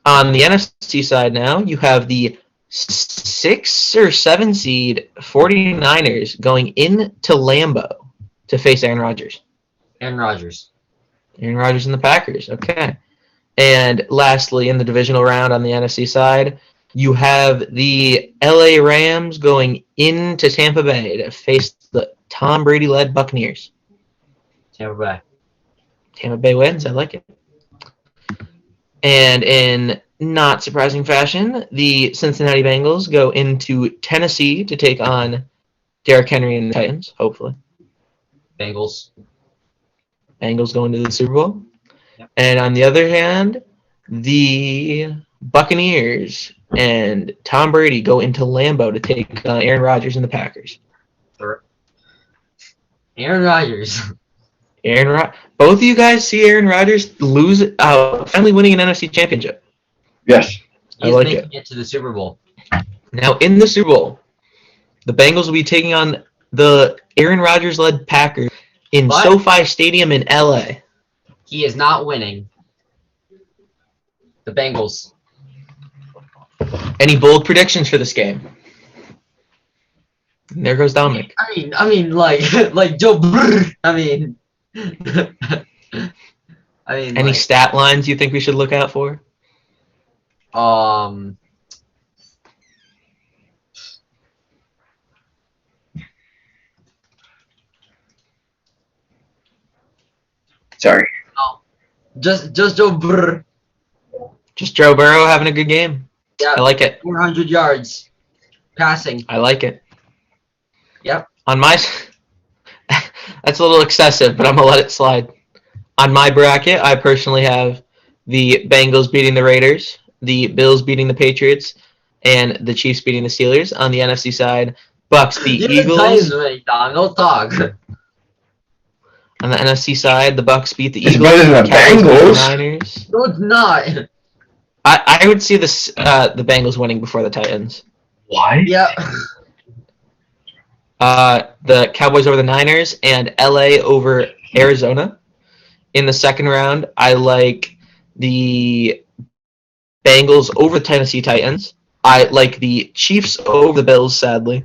On the NFC side now, you have the 6 or 7 seed 49ers going into Lambeau to face Aaron Rodgers. Aaron Rodgers. Aaron Rodgers and the Packers. Okay. And lastly, in the divisional round on the NFC side, you have the LA Rams going into Tampa Bay to face the Tom Brady-led Buccaneers. Tampa Bay. Tampa Bay wins. I like it. And in not surprising fashion, the Cincinnati Bengals go into Tennessee to take on Derrick Henry and the Titans, hopefully. Bengals. Bengals going to the Super Bowl. Yep. And on the other hand, the Buccaneers and Tom Brady go into Lambeau to take Aaron Rodgers and the Packers. Aaron Rodgers. Both of you guys see Aaron Rodgers finally winning an NFC championship. Yes. I He's like making it to the Super Bowl. Now, in the Super Bowl, the Bengals will be taking on the Aaron Rodgers-led Packers in But- SoFi Stadium in LA. He is not winning. The Bengals. Any bold predictions for this game? And there goes Dominic. I mean, like Joe. I mean, Any stat lines you think we should look out for? Sorry. Just Joe. Just Joe Burrow having a good game. Yeah, I like it. 400 yards passing. I like it. Yep. On my, that's a little excessive, but I'm gonna let it slide. On my bracket, I personally have the Bengals beating the Raiders, the Bills beating the Patriots, and the Chiefs beating the Steelers. On the NFC side, Bucks beat Eagles. Don't talk. On the NFC side, the Bucks beat the It's Eagles. better than the Cowboys beat Bengals. the Niners. No, it's not. I would see this the Bengals winning before the Titans. Why? Yeah. The Cowboys over the Niners and LA over Arizona. In the second round, I like the Bengals over the Tennessee Titans. I like the Chiefs over the Bills, sadly.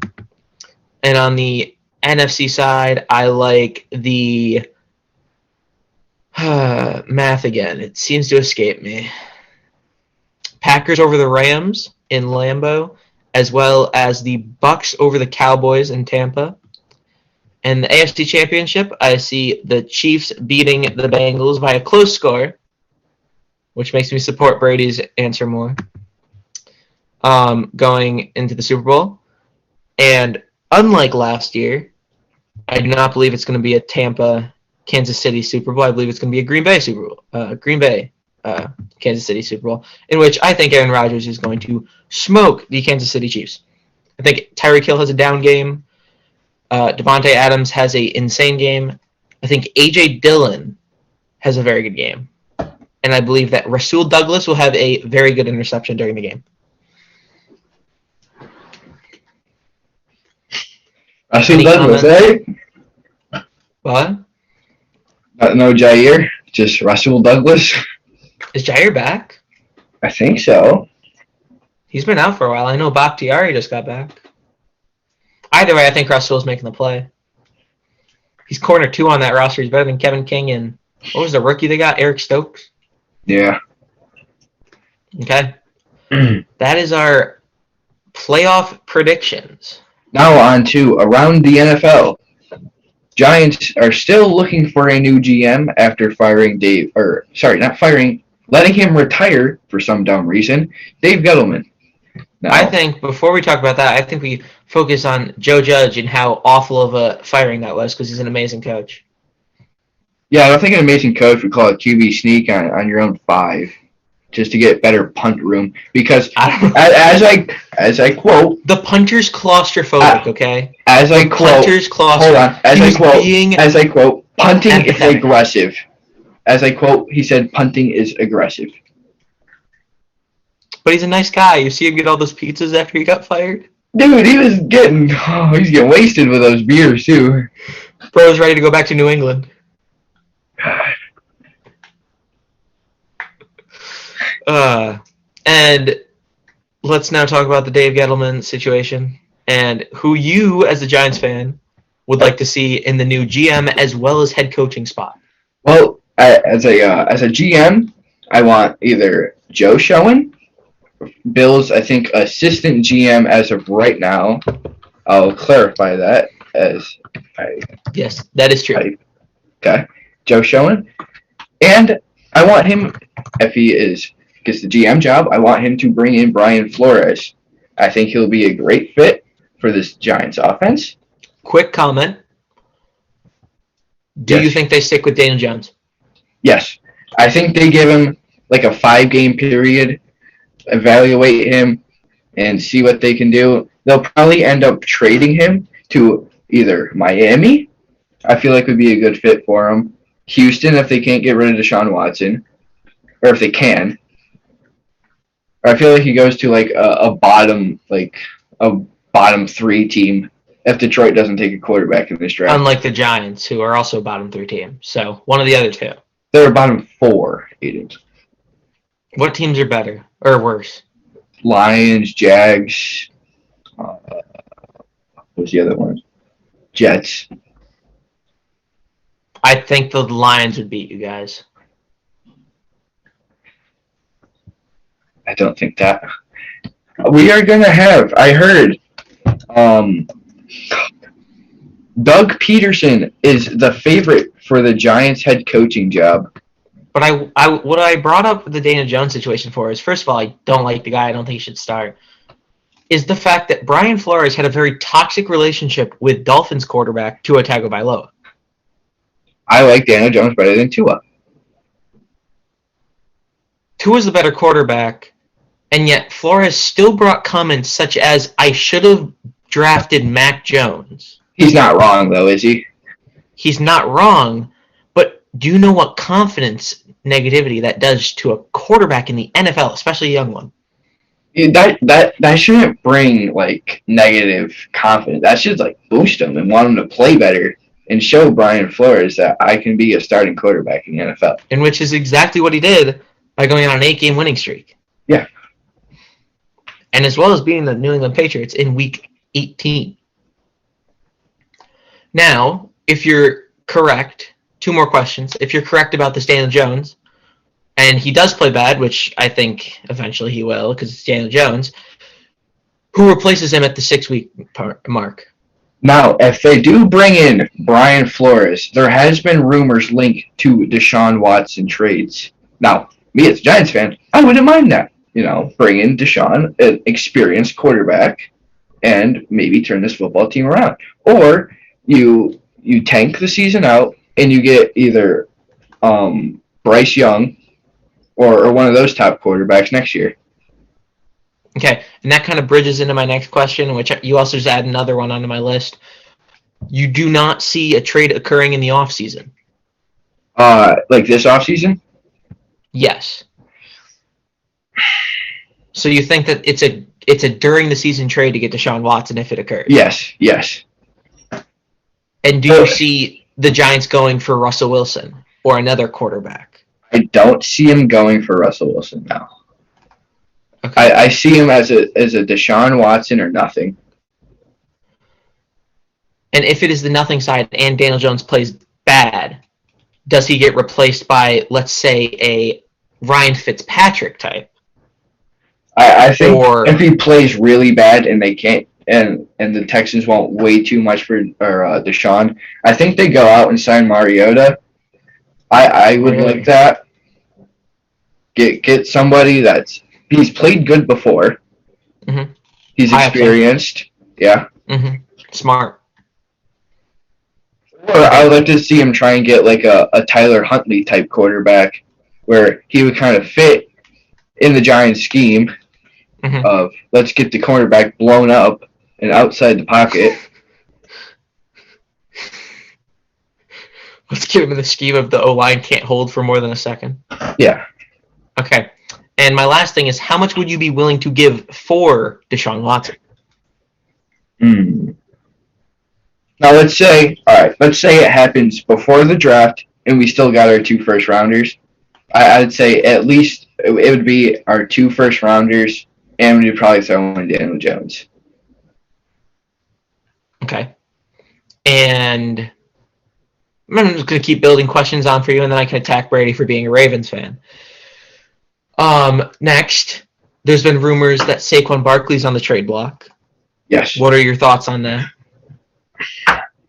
And on the NFC side, I like the math again. It seems to escape me. Packers over the Rams in Lambeau, as well as the Bucks over the Cowboys in Tampa. And the AFC Championship, I see the Chiefs beating the Bengals by a close score, which makes me support Brady's answer more, going into the Super Bowl. And unlike last year, I do not believe it's going to be a Tampa-Kansas City Super Bowl. I believe it's going to be a Green Bay Super Bowl. Kansas City Super Bowl, in which I think Aaron Rodgers is going to smoke the Kansas City Chiefs. I think Tyreek Hill has a down game. Devontae Adams has a insane game. I think A.J. Dillon has a very good game. And I believe that Rasul Douglas will have a very good interception during the game. Rasul Any Douglas, eh? What? No Jair, just Rasul Douglas. Is Jair back? I think so. He's been out for a while. I know Bakhtiari just got back. Either way, I think Rasul's making the play. He's corner 2 on that roster. He's better than Kevin King and what was the rookie they got? Eric Stokes? Yeah. Okay. That is our playoff predictions. Now on to around the NFL. Giants are still looking for a new GM after letting him retire for some dumb reason. Dave Gettleman. Now, I think before we talk about that, I think we focus on Joe Judge and how awful of a firing that was because he's an amazing coach. Yeah, I think an amazing coach would call it QB sneak on your own 5, just to get better punt room. Because as I quote, the punter's claustrophobic. Okay. As I The quote, punter's hold on. claustrophobic. As I quote, punting is empathetic. aggressive. As I quote, he said punting is aggressive. But he's a nice guy. You see him get all those pizzas after he got fired? Dude, he's getting wasted with those beers too. Bro's ready to go back to New England. And let's now talk about the Dave Gettleman situation and who you, as a Giants fan, would like to see in the new GM as well as head coaching spot. Well, as a GM, I want either Joe Schoen, Bill's, I think, assistant GM as of right now. I'll clarify that Yes, that is true. Okay, Joe Schoen, and I want him, if he gets the GM job, I want him to bring in Brian Flores. I think he'll be a great fit for this Giants offense. quick comment. Do Yes. you think they stick with Daniel Jones? Yes. I think they give him like a 5-game period, evaluate him, and see what they can do. They'll probably end up trading him to either Miami, I feel like would be a good fit for him, Houston if they can't get rid of Deshaun Watson, or if they can. Or I feel like he goes to like a bottom 3 team if Detroit doesn't take a quarterback in this draft. Unlike the Giants, who are also a bottom 3 team. So one of the other two. They're a bottom 4, Aidan. What teams are better or worse? Lions, Jags. What's the other one? Jets. I think the Lions would beat you guys. I don't think that. We are going to have, I heard, Doug Peterson is the favorite for the Giants head coaching job. But what I brought up the Daniel Jones situation for is, first of all, I don't like the guy. I don't think he should start. Is the fact that Brian Flores had a very toxic relationship with Dolphins quarterback Tua Tagovailoa. I like Daniel Jones better than Tua. Tua's the better quarterback, and yet Flores still brought comments such as, I should have drafted Mac Jones. He's not wrong, though, is he? He's not wrong, but do you know what confidence negativity that does to a quarterback in the NFL, especially a young one? That shouldn't bring, like, negative confidence. That should, like, boost him and want him to play better and show Brian Flores that I can be a starting quarterback in the NFL. And which is exactly what he did by going on an 8-game winning streak. Yeah. And as well as beating the New England Patriots in Week 18. Now, if you're correct, 2 more questions. If you're correct about this Daniel Jones, and he does play bad, which I think eventually he will because it's Daniel Jones, who replaces him at the 6-week mark? Now, if they do bring in Brian Flores, there has been rumors linked to Deshaun Watson trades. Now, me as a Giants fan, I wouldn't mind that. You know, bring in Deshaun, an experienced quarterback, and maybe turn this football team around. Or you tank the season out and you get either Bryce Young or one of those top quarterbacks next year. Okay, and that kind of bridges into my next question, which you also just add another one onto my list. You do not see a trade occurring in the offseason? Like this offseason? Yes. So you think that it's a during the season trade to get Deshaun Watson if it occurs? Yes. And do you see the Giants going for Russell Wilson or another quarterback? I don't see him going for Russell Wilson now. Okay. I see him as a Deshaun Watson or nothing. And if it is the nothing side and Daniel Jones plays bad, does he get replaced by, let's say, a Ryan Fitzpatrick type? I think if he plays really bad and they can't, and the Texans won't way too much for Deshaun, I think they go out and sign Mariota. I would like that. Get somebody he's played good before. Mm-hmm. He's experienced. Yeah. Mm-hmm. Smart. Or I would like to see him try and get like a Tyler Huntley type quarterback where he would kind of fit in the Giants scheme of let's get the cornerback blown up and outside the pocket. Let's get him in the scheme of the O-line can't hold for more than a second. Yeah. Okay. And my last thing is, how much would you be willing to give for Deshaun Watson? Now let's say it happens before the draft and we still got our 2 first rounders. I'd say at least it would be our 2 first rounders and we'd probably throw in Daniel Jones. Okay. And I'm just going to keep building questions on for you, and then I can attack Brady for being a Ravens fan. Next, there's been rumors that Saquon Barkley's on the trade block. Yes. What are your thoughts on that?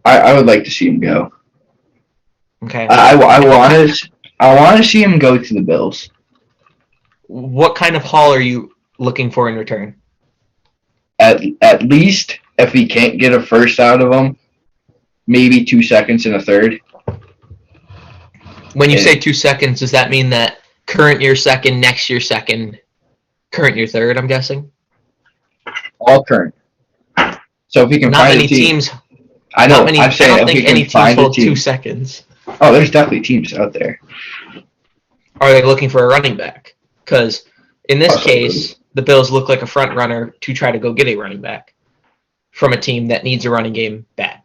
I would like to see him go. Okay. I want to see him go to the Bills. What kind of haul are you looking for in return? At least if we can't get a first out of him, maybe 2 seconds and a third. When you say 2 seconds, does that mean that current year second, next year second, current year third, I'm guessing? All current. So if we can Not find many a team, teams. I know. Not many, I'm saying I don't if we think can any teams find a hold 2 team. seconds. Oh, there's definitely teams out there. Are they looking for a running back? Because in this Possibly. case, the Bills look like a front runner to try to go get a running back from a team that needs a running game bad.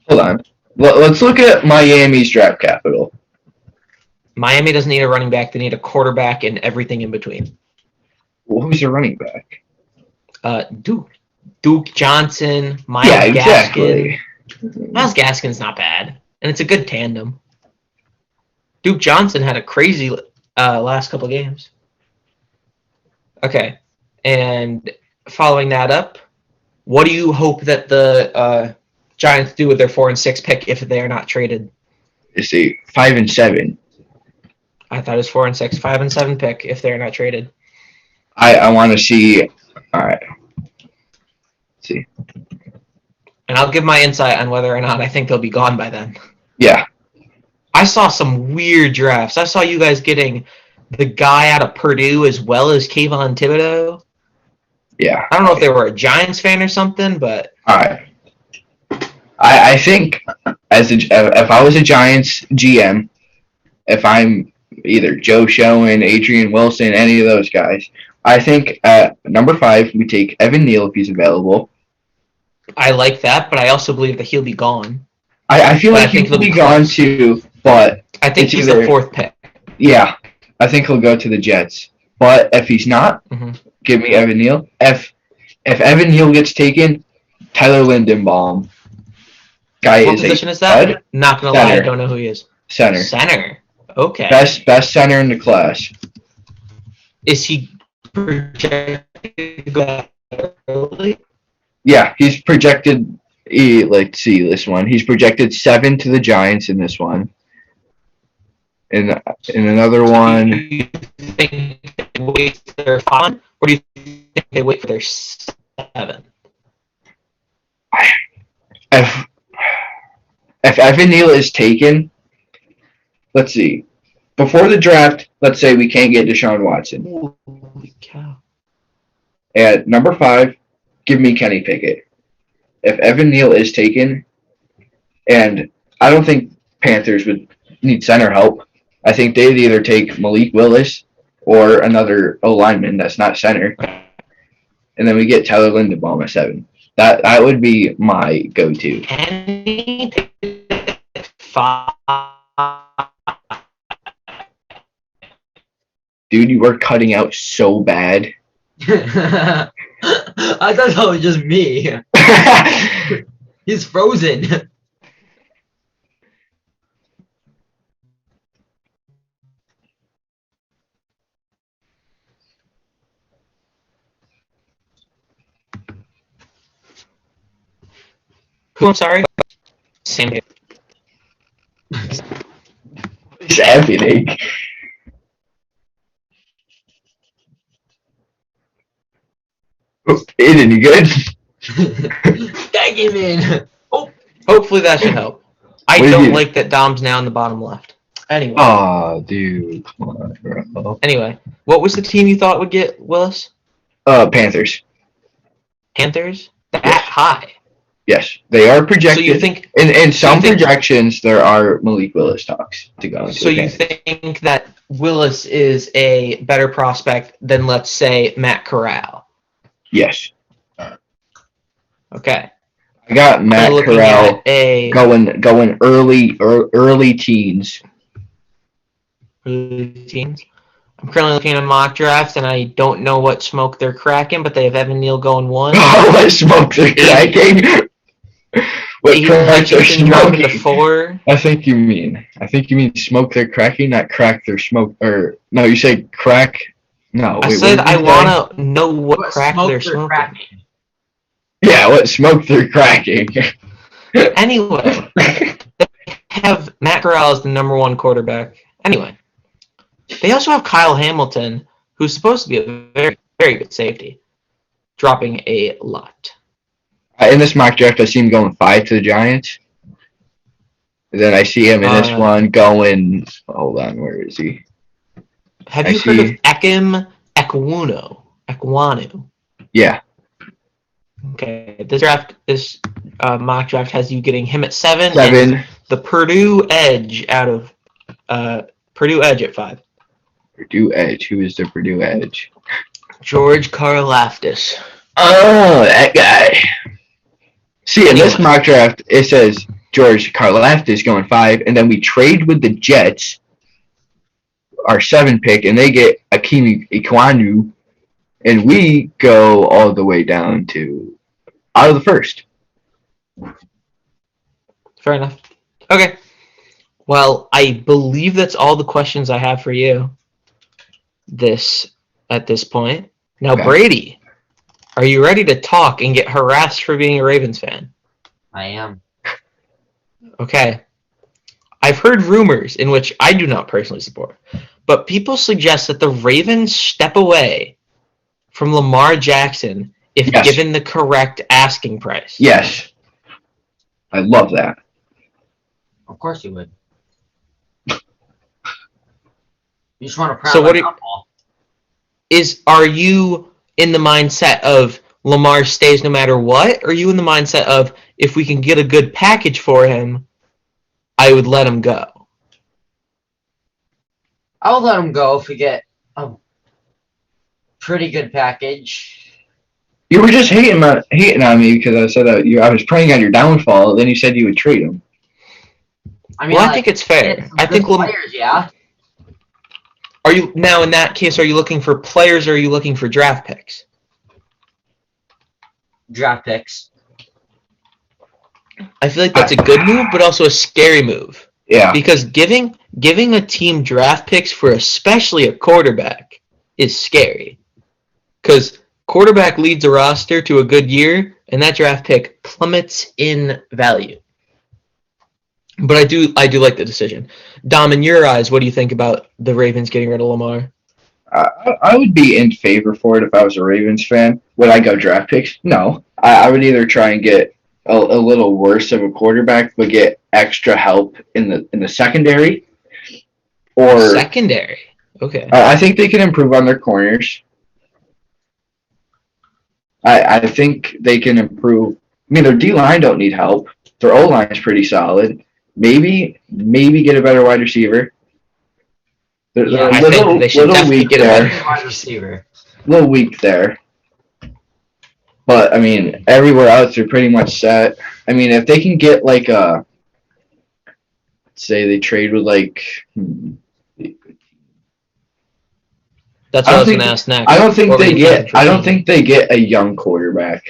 Hold on. Let's look at Miami's draft capital. Miami doesn't need a running back. They need a quarterback and everything in between. Well, who's their running back? Duke Johnson, Miles Yeah, Gaskin. exactly. Miles Gaskin's not bad, and it's a good tandem. Duke Johnson had a crazy last couple games. Okay, and following that up, what do you hope that the Giants do with their 4 and 6 pick if they are not traded? Let's see, 5 and 7. I thought it was 4 and 6, 5 and 7 pick if they are not traded. I want to see. All right. Let's see. And I'll give my insight on whether or not I think they'll be gone by then. Yeah. I saw some weird drafts. I saw you guys getting the guy out of Purdue as well as Kayvon Thibodeau. Yeah. I don't know if they were a Giants fan or something, but All right. I think if I was a Giants GM, if I'm either Joe Schoen, Adrian Wilson, any of those guys, I think at number 5 we take Evan Neal if he's available. I like that, but I also believe that he'll be gone. I feel But like I think he'll be he'll be gone close. too, but I think it's he's either- the 4th pick. yeah, I think he'll go to the Jets. But if he's not, Mhm. give me Evan Neal. If Evan Neal gets taken, Tyler Lindenbaum. Guy What is position a is that? stud Not gonna lie, I Center. don't know who he is. center. Center. Okay. Best center in the class. Is he projected to go early? Yeah, he's projected. Let's see this one. He's projected 7 to the Giants in this one. In another Do one, you think they wait for their 5, or do you think they wait for their 7? if Evan Neal is taken, let's see. Before the draft, let's say we can't get Deshaun Watson. Holy cow. At number 5, give me Kenny Pickett. If Evan Neal is taken, and I don't think Panthers would need center help. I think they'd either take Malik Willis or another O-lineman that's not center. And then we get Tyler Lindenbaum at 7. That would be my go-to. Kenny Pickett 5. Dude, you were cutting out so bad. I thought that was just me. He's frozen. Who, I'm sorry? Sam. It's happening. Oh, Aiden, you good? Tag him in. Oh, Hopefully that should help. I What did don't you- like that Dom's now in the bottom left. Anyway. Oh, dude. Come on, bro. Anyway, what was the team you thought would get Willis? Panthers. Panthers? That Yes. high. Yes, they are So projected. you think in some think- projections, there are Malik Willis talks to go into so the you Panthers. think that Willis is a better prospect than, let's say, Matt Corral? Yes. Okay. I got Matt We're looking Corral at a going early teens. teams. I'm currently looking at a mock draft, and I don't know what smoke they're cracking, but they have Evan Neal going 1. What smoke they're cracking? What Aiden cracks are Hutchinson dropping to smoking? 4. I think you mean smoke they're cracking, not crack their smoke. Or no, you say crack. No, I wait, said what did I you say? want to know what crack smoke they're they're smoking. cracking. Yeah, what smoke they're cracking? Anyway, they have Matt Corral as the number 1 quarterback. Anyway, they also have Kyle Hamilton, who's supposed to be a very, very good safety, dropping a lot. In this mock draft, I see him going 5 to the Giants. And then I see him in this one going. Hold on, where is he? Have you heard of Ekim Ekwonu? Yeah. Okay, this mock draft has you getting him at 7. 7. And the Purdue Edge out of Purdue Edge at 5. Purdue Edge. Who is the Purdue Edge? George Karlaftis. Oh, that guy. See, in this mock draft, it says George Karlaftis going 5, and then we trade with the Jets, our 7 pick, and they get Akim Ekwonu, and we go all the way down to out of the first. Fair enough. Okay. Well, I believe that's all the questions I have for you at this point. Now, Okay. Brady, are you ready to talk and get harassed for being a Ravens fan? I am. Okay. I've heard rumors in which I do not personally support, but people suggest that the Ravens step away from Lamar Jackson if Yes. given the correct asking price. Yes. I love that. Of course you would. You just want to proud So my what do- football. Are you in the mindset of Lamar stays no matter what, or are you in the mindset of if we can get a good package for him, I would let him go? I'll let him go if we get a pretty good package. You were just hating on me because I said I was praying on your downfall. Then you said you would trade him. I mean, Well, I like, think it's fair. get some I good think players, yeah. Are you now in that case? Are you looking for players or are you looking for draft picks? Draft picks. I feel like that's a good move, but also a scary move Yeah. because giving a team draft picks for especially a quarterback is scary because quarterback leads a roster to a good year, and that draft pick plummets in value. But I do like the decision. Dom, in your eyes, what do you think about the Ravens getting rid of Lamar? I would be in favor for it if I was a Ravens fan. Would I go draft picks? No. I would either try and get a little worse of a quarterback, but get extra help in the secondary. Or Secondary. Okay. I think they can improve on their corners. I think they can improve. I mean, their D-line don't need help. Their O-line is pretty solid. Maybe get a better wide receiver. They're Yeah, I think they should definitely weak get a there. better Wide receiver. A little weak there. But, I mean, everywhere else they're pretty much set. I mean, if they can get, like, say they trade with, like... That's what I was going to ask next. I don't think What were they you get. thinking for I don't Ravens? think they get a young quarterback.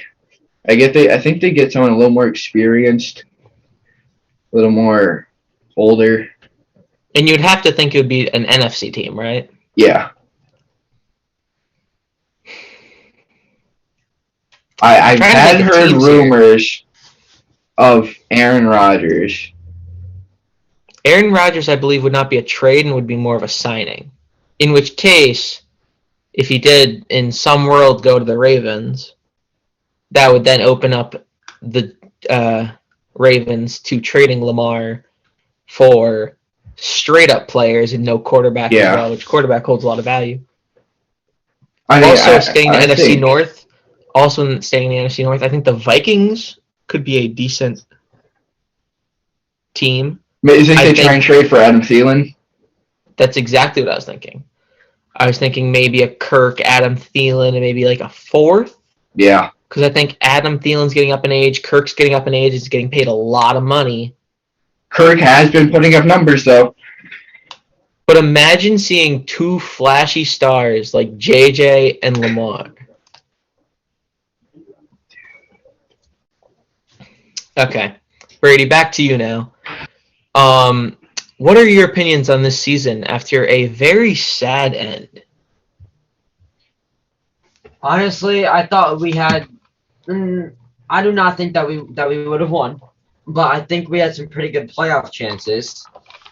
I think they get someone a little more experienced, a little more older. And you'd have to think it would be an NFC team, right? Yeah. I've Trying to had make a heard team here. rumors of Aaron Rodgers. Aaron Rodgers, I believe, would not be a trade and would be more of a signing. In which case, if he did in some world go to the Ravens, that would then open up the Ravens to trading Lamar for straight up players and no quarterback as Yeah. well, which quarterback holds a lot of value. I mean, Also, staying in the I NFC think- North. Also, staying in the NFC North, I think the Vikings could be a decent team. You think I they think- try and trade for Adam Thielen? That's exactly what I was thinking. I was thinking maybe a Kirk, Adam Thielen, and maybe like a fourth. Yeah. Because I think Adam Thielen's getting up in age, Kirk's getting up in age, he's getting paid a lot of money. Kirk has been putting up numbers, though. But imagine seeing two flashy stars like JJ and Lamar. Okay. Brady, back to you now. What are your opinions on this season after a very sad end? Honestly, I thought we had. I do not think that we would have won, but I think we had some pretty good playoff chances.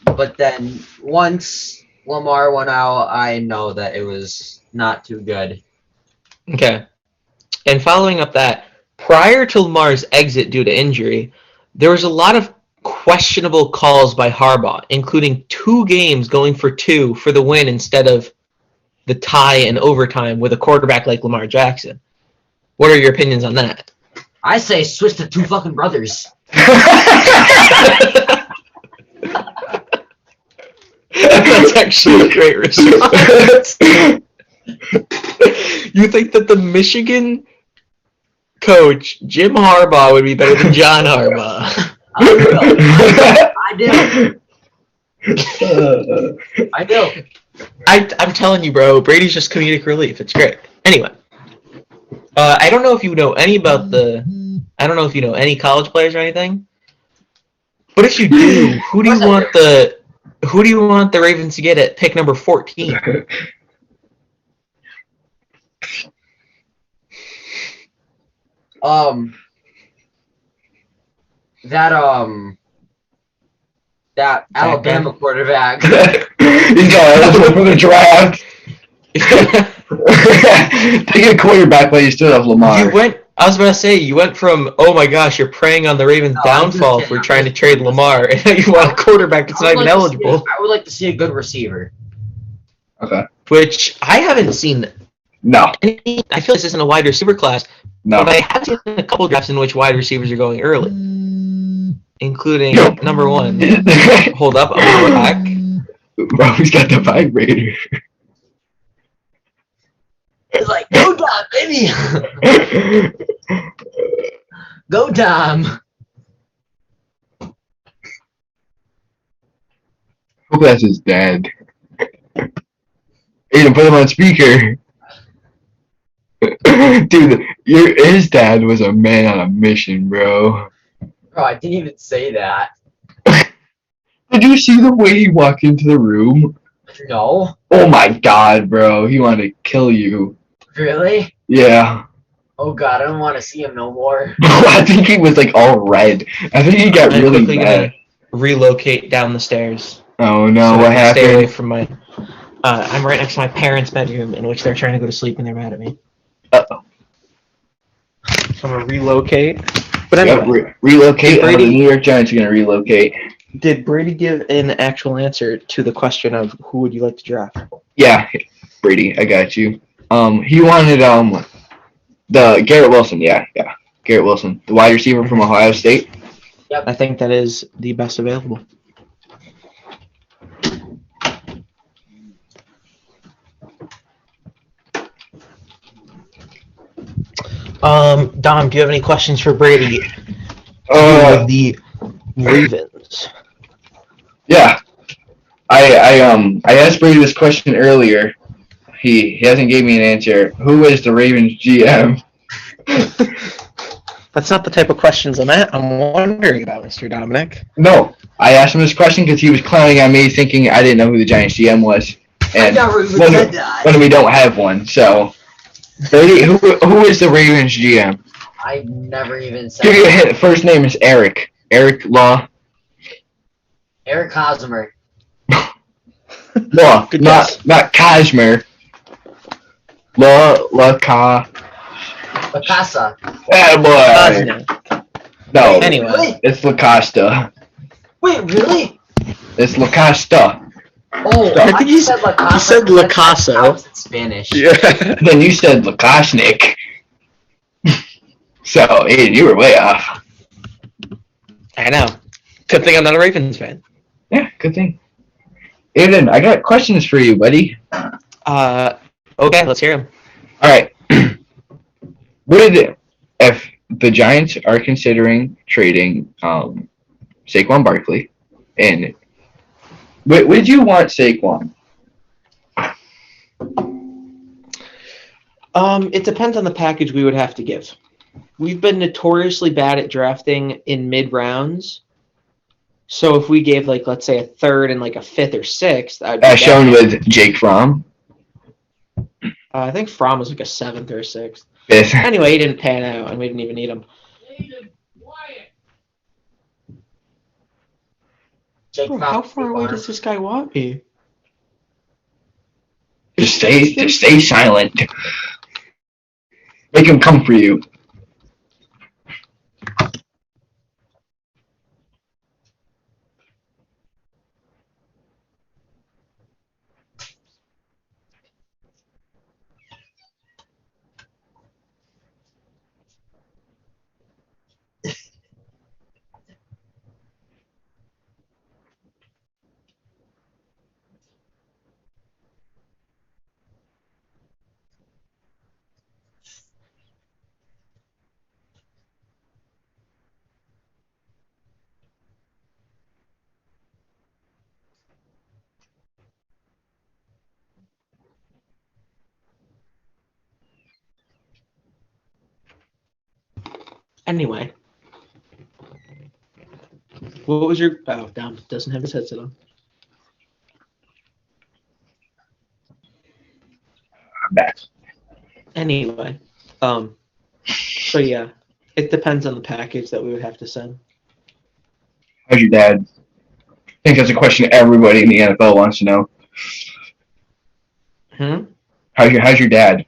But then once Lamar went out, I know that it was not too good. Okay. And following up that, prior to Lamar's exit due to injury, there was a lot of questionable calls by Harbaugh, including 2 games going for 2 for the win instead of the tie and overtime with a quarterback like Lamar Jackson. What are your opinions on that? I say switch to 2 fucking brothers. That's actually a great response. You think that the Michigan coach, Jim Harbaugh, would be better than John Harbaugh? I do. I do. I'm telling you, bro, Brady's just comedic relief. It's great. Anyway, I don't know if you know any about I don't know if you know any college players or anything. But if you do, who do you want the Ravens to get at pick number 14? That Alabama quarterback. He's got eligible for the draft. Take a quarterback, but you still have Lamar. I was about to say, you went from, oh my gosh, you're preying on the Ravens' downfall for trying to trade Lamar, and now you want a quarterback that's not even eligible. I would like to see a good receiver. Okay. Which I haven't seen. No. I feel like this isn't a wide receiver class. No. But I have seen a couple drafts in which wide receivers are going early. Including number 1. Hold up, I'm going back. Bro, he's got the vibrator. It's like, go Dom, baby! Go Dom! Hope that's his dad. Aidan, put him on speaker. Dude, his dad was a man on a mission, bro. Bro, I didn't even say that. Did you see the way he walked into the room? No. Oh my god, bro. He wanted to kill you. Really? Yeah. Oh god, I don't want to see him no more. I think he was like all red. I think he got really mad. Relocate down the stairs. Oh no, So what I can stay away happened? from my. I'm right next to my parents' bedroom, in which they're trying to go to sleep and they're mad at me. Uh-oh. So I'm gonna relocate. But anyway, Yep, relocate. Brady- The New York Giants are gonna relocate. did Brady give an actual answer to the question of who would you like to draft? Yeah, Brady, I got you. He wanted the Garrett Wilson. Yeah, Garrett Wilson, the wide receiver from Ohio State. I think that is the best available. Dom, do you have any questions for Brady? The Ravens. Yeah. I asked Brady this question earlier. He hasn't gave me an answer. Who is the Ravens GM? That's not the type of questions I'm wondering about, Mr. Dominic. No, I asked him this question because he was clowning on me, thinking I didn't know who the Giants GM was, I and never even said that. when we don't have one. So, Brady, who is the Ravens GM? I never even said Give you a that. hint. First name is Eric. Eric Law. Eric Hosmer. Law, Good not Cosmer. Lacasa. Boy. No, Anyway. it's LaCosta. Wait, really? It's LaCosta. Oh, I think he said La Casa. he said La Casa. That was in Spanish. Yeah. Then you said Lakoshnik. So, Aiden, you were way off. I know. Good thing I'm not a Ravens fan. Yeah, good thing. Aiden, I got questions for you, buddy. Okay, let's hear him. All right. If the Giants are considering trading Saquon Barkley, and would you want Saquon? It depends on the package we would have to give. We've been notoriously bad at drafting in mid-rounds. So if we gave, like, let's say a third and, like, a fifth or sixth, that would be As shown bad. with Jake Fromm. I think Fromm was like a seventh or a sixth. Fifth. Anyway, he didn't pan out, and we didn't even need him. Jake Bro, Fromm, how far away Farm. does this guy want me? Just stay silent. Make him come for you. Anyway. What was your... Oh, Dom doesn't have his headset on. I'm back. Anyway. So, yeah. It depends on the package that we would have to send. How's your dad? I think that's a question everybody in the NFL wants to know. How's your dad?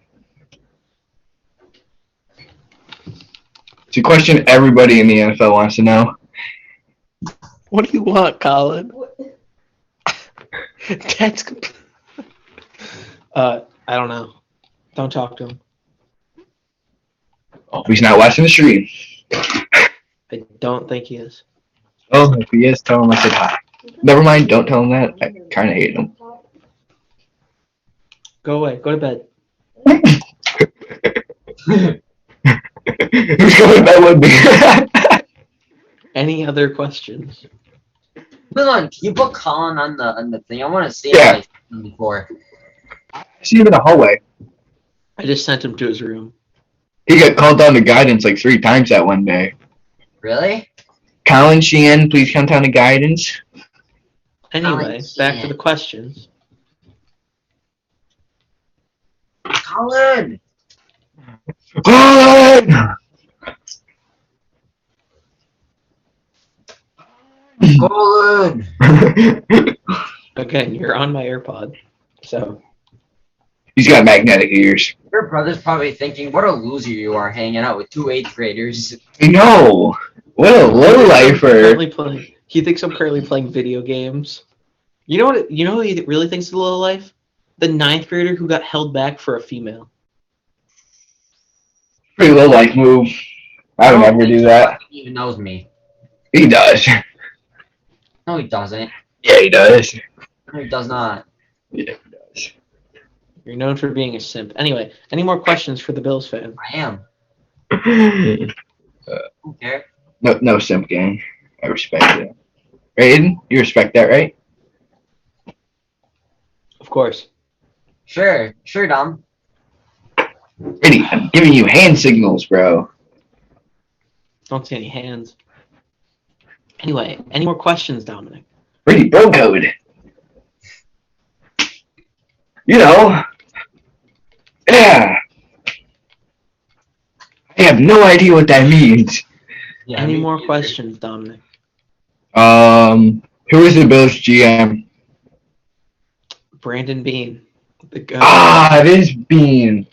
It's a question everybody in the NFL wants to know. What do you want, Colin? Dad's... I don't know. Don't talk to him. Oh, he's not watching the stream. I don't think he is. Oh, if he is, tell him I said hi. Never mind, don't tell him that. I kind of hate him. Go away. Go to bed. Who's going to bed with me? Any other questions? Hold on, can you put Colin on the thing? I want to see Yeah. him before. I see him in the hallway. I just sent him to his room. He got called down to guidance like 3 times that one day. Really? Aidan Sheehan, please come down to guidance. Anyway, back to the questions. Colin! Colin! Colin! Again, you're on my AirPod, so He's got magnetic ears. Your brother's probably thinking, what a loser you are hanging out with 2 8th graders. I know. What a lowlifer. He thinks I'm currently playing video games. You know what? You know who he really thinks is a low life? The 9th grader who got held back for a female. Pretty low life move. I would never do that. He even knows me. He does. No, he doesn't. Yeah, he does. No, he does not. Yeah, he does. You're known for being a simp. Anyway, any more questions for the Bills fan? I am. Okay. No simp gang. I respect it. Right, Aiden? You respect that, right? Of course. Sure, Dom. Brady, I'm giving you hand signals, bro. Don't see any hands. Anyway, any more questions, Dominic? Brady, bro code. You know. Yeah. I have no idea what that means. Yeah, Any me more neither. questions, Dominic? Who is the Bills GM? Brandon Bean. The goat. Ah, it is Bean.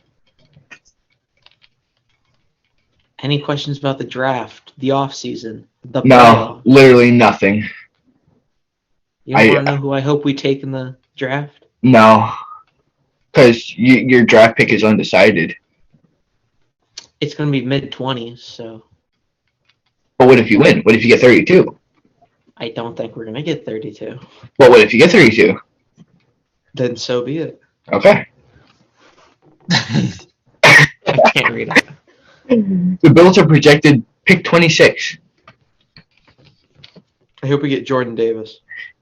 Any questions about the draft, the offseason, the No, playoff? literally nothing. You don't want to know who I hope we take in the draft? No. Because your draft pick is undecided. It's going to be mid-20s, so But what if you win? What if you get 32? I don't think we're going to get 32. Well, what if you get 32? Then so be it. Okay. I can't read it. The Bills are projected pick 26. I hope we get Jordan Davis.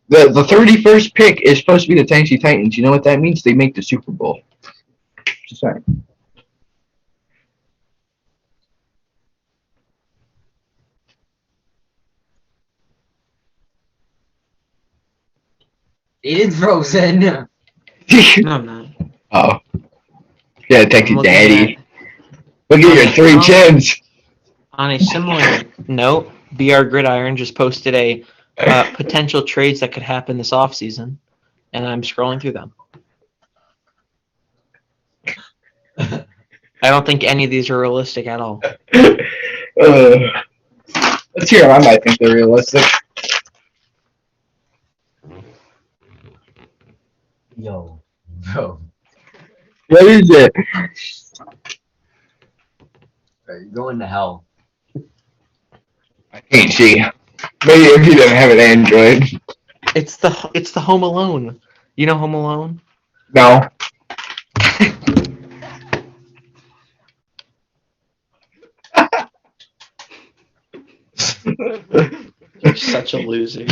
The 31st pick is supposed to be the Tennessee Titans. You know what that means? They make the Super Bowl. Just saying. Aiden's frozen. No, I'm not. Oh. Yeah, text I'm your looking daddy. at- Look at your 3 chins. On a similar note, BR Gridiron just posted a potential trades that could happen this offseason, and I'm scrolling through them. I don't think any of these are realistic at all. Let's hear them. I might think they're realistic. Yo, bro. What is it? You're going to hell. I can't see. Maybe if you don't have an Android. It's the Home Alone. You know Home Alone? No. You're such a loser.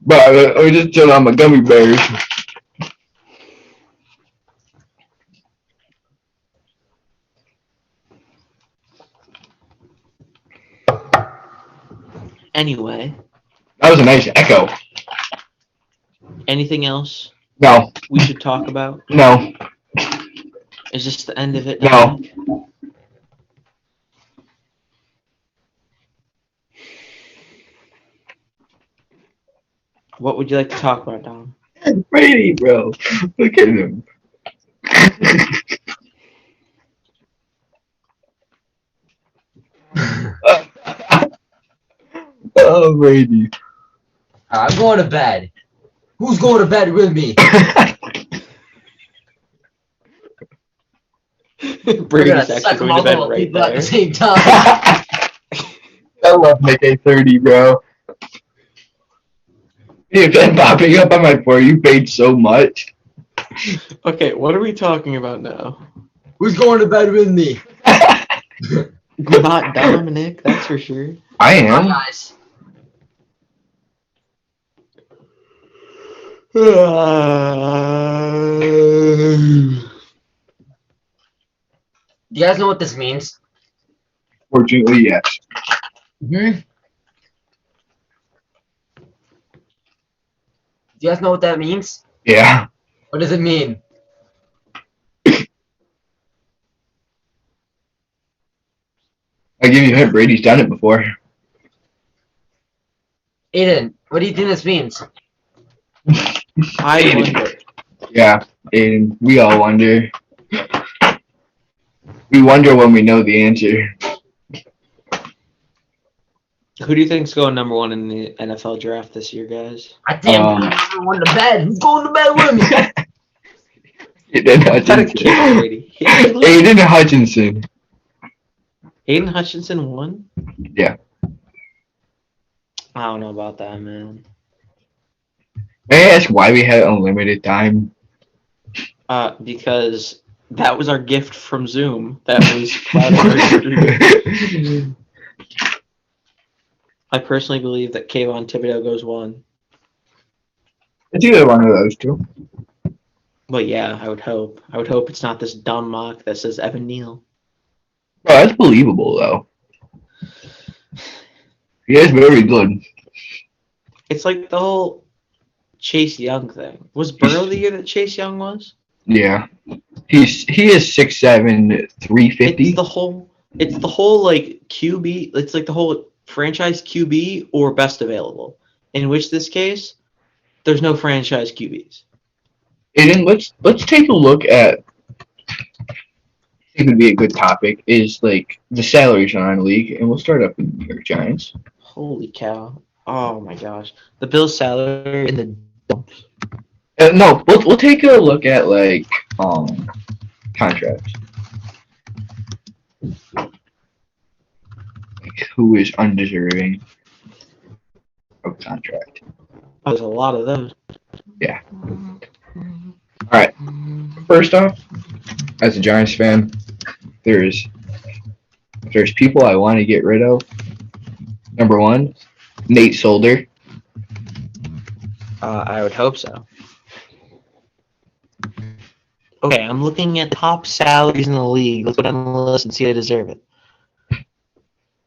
But we just chill on my gummy bears. Anyway, That was a nice echo. anything else No, we should talk about? no, Is this the end of it? no. What would you like to talk about, Dom? Brady, bro. Look at him. Oh, Brady. I'm going to bed. Who's going to bed with me? We're Brady's gonna actually suck going to multiple bed right people at there. the same time. I love Nick 830, bro. You've been popping up on my For You page so much. Okay, what are we talking about now? Who's going to bed with me? Not Dominic, that's for sure. I Come on, am. guys. Do you guys know what this means? Fortunately, yes. Hmm? Do you guys know what that means? Yeah. What does it mean? I give you a hint, Brady's done it before. Aiden, what do you think this means? I wonder. Yeah, and we all wonder. We wonder when we know the answer. Who do you think's going number one in the NFL draft this year, guys? I think I'm going everyone to bed. Who's going to bed with me? Aiden Gotta Hutchinson. kick Brady. Aiden Hutchinson. Aiden Hutchinson won? Yeah. I don't know about that, man. May I ask why we had unlimited time? Because that was our gift from Zoom. That was Cloud Emergency. I personally believe that Kayvon Thibodeau goes one. It's either one of those two. But yeah, I would hope. I would hope it's not this dumb mock that says Evan Neal. Oh, that's believable, though. He is very good. It's like the whole Chase Young thing. Was Burrow the year that Chase Young was? Yeah. He is 6'7", 350. It's the whole like QB. It's like the whole franchise QB or best available. In which this case, there's no franchise QBs. Aiden, let's take a look at. I think would be a good topic is like the salaries around the league, and we'll start up with the New York Giants. Holy cow! Oh my gosh, the Bills' salary in the dumps. No, we'll take a look at like contracts. Like who is undeserving of contract? There's a lot of those. Yeah. All right. First off, as a Giants fan, there's people I want to get rid of. Number one, Nate Solder. I would hope so. Okay, I'm looking at top salaries in the league. Let's go down the list and see if they deserve it.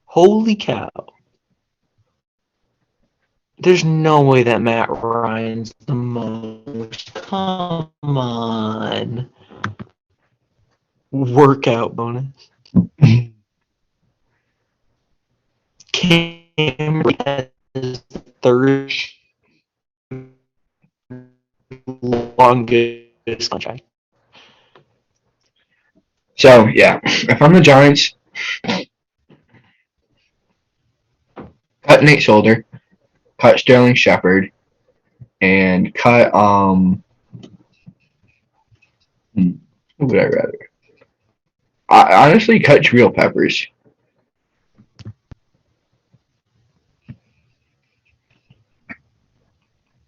Holy cow. There's no way that Matt Ryan's the most. Come on. Workout bonus. Cam is the third longest contract. So yeah, if I'm the Giants, cut Nate Solder, cut Sterling Shepard, and cut who would I rather? I honestly cut Jabril Peppers.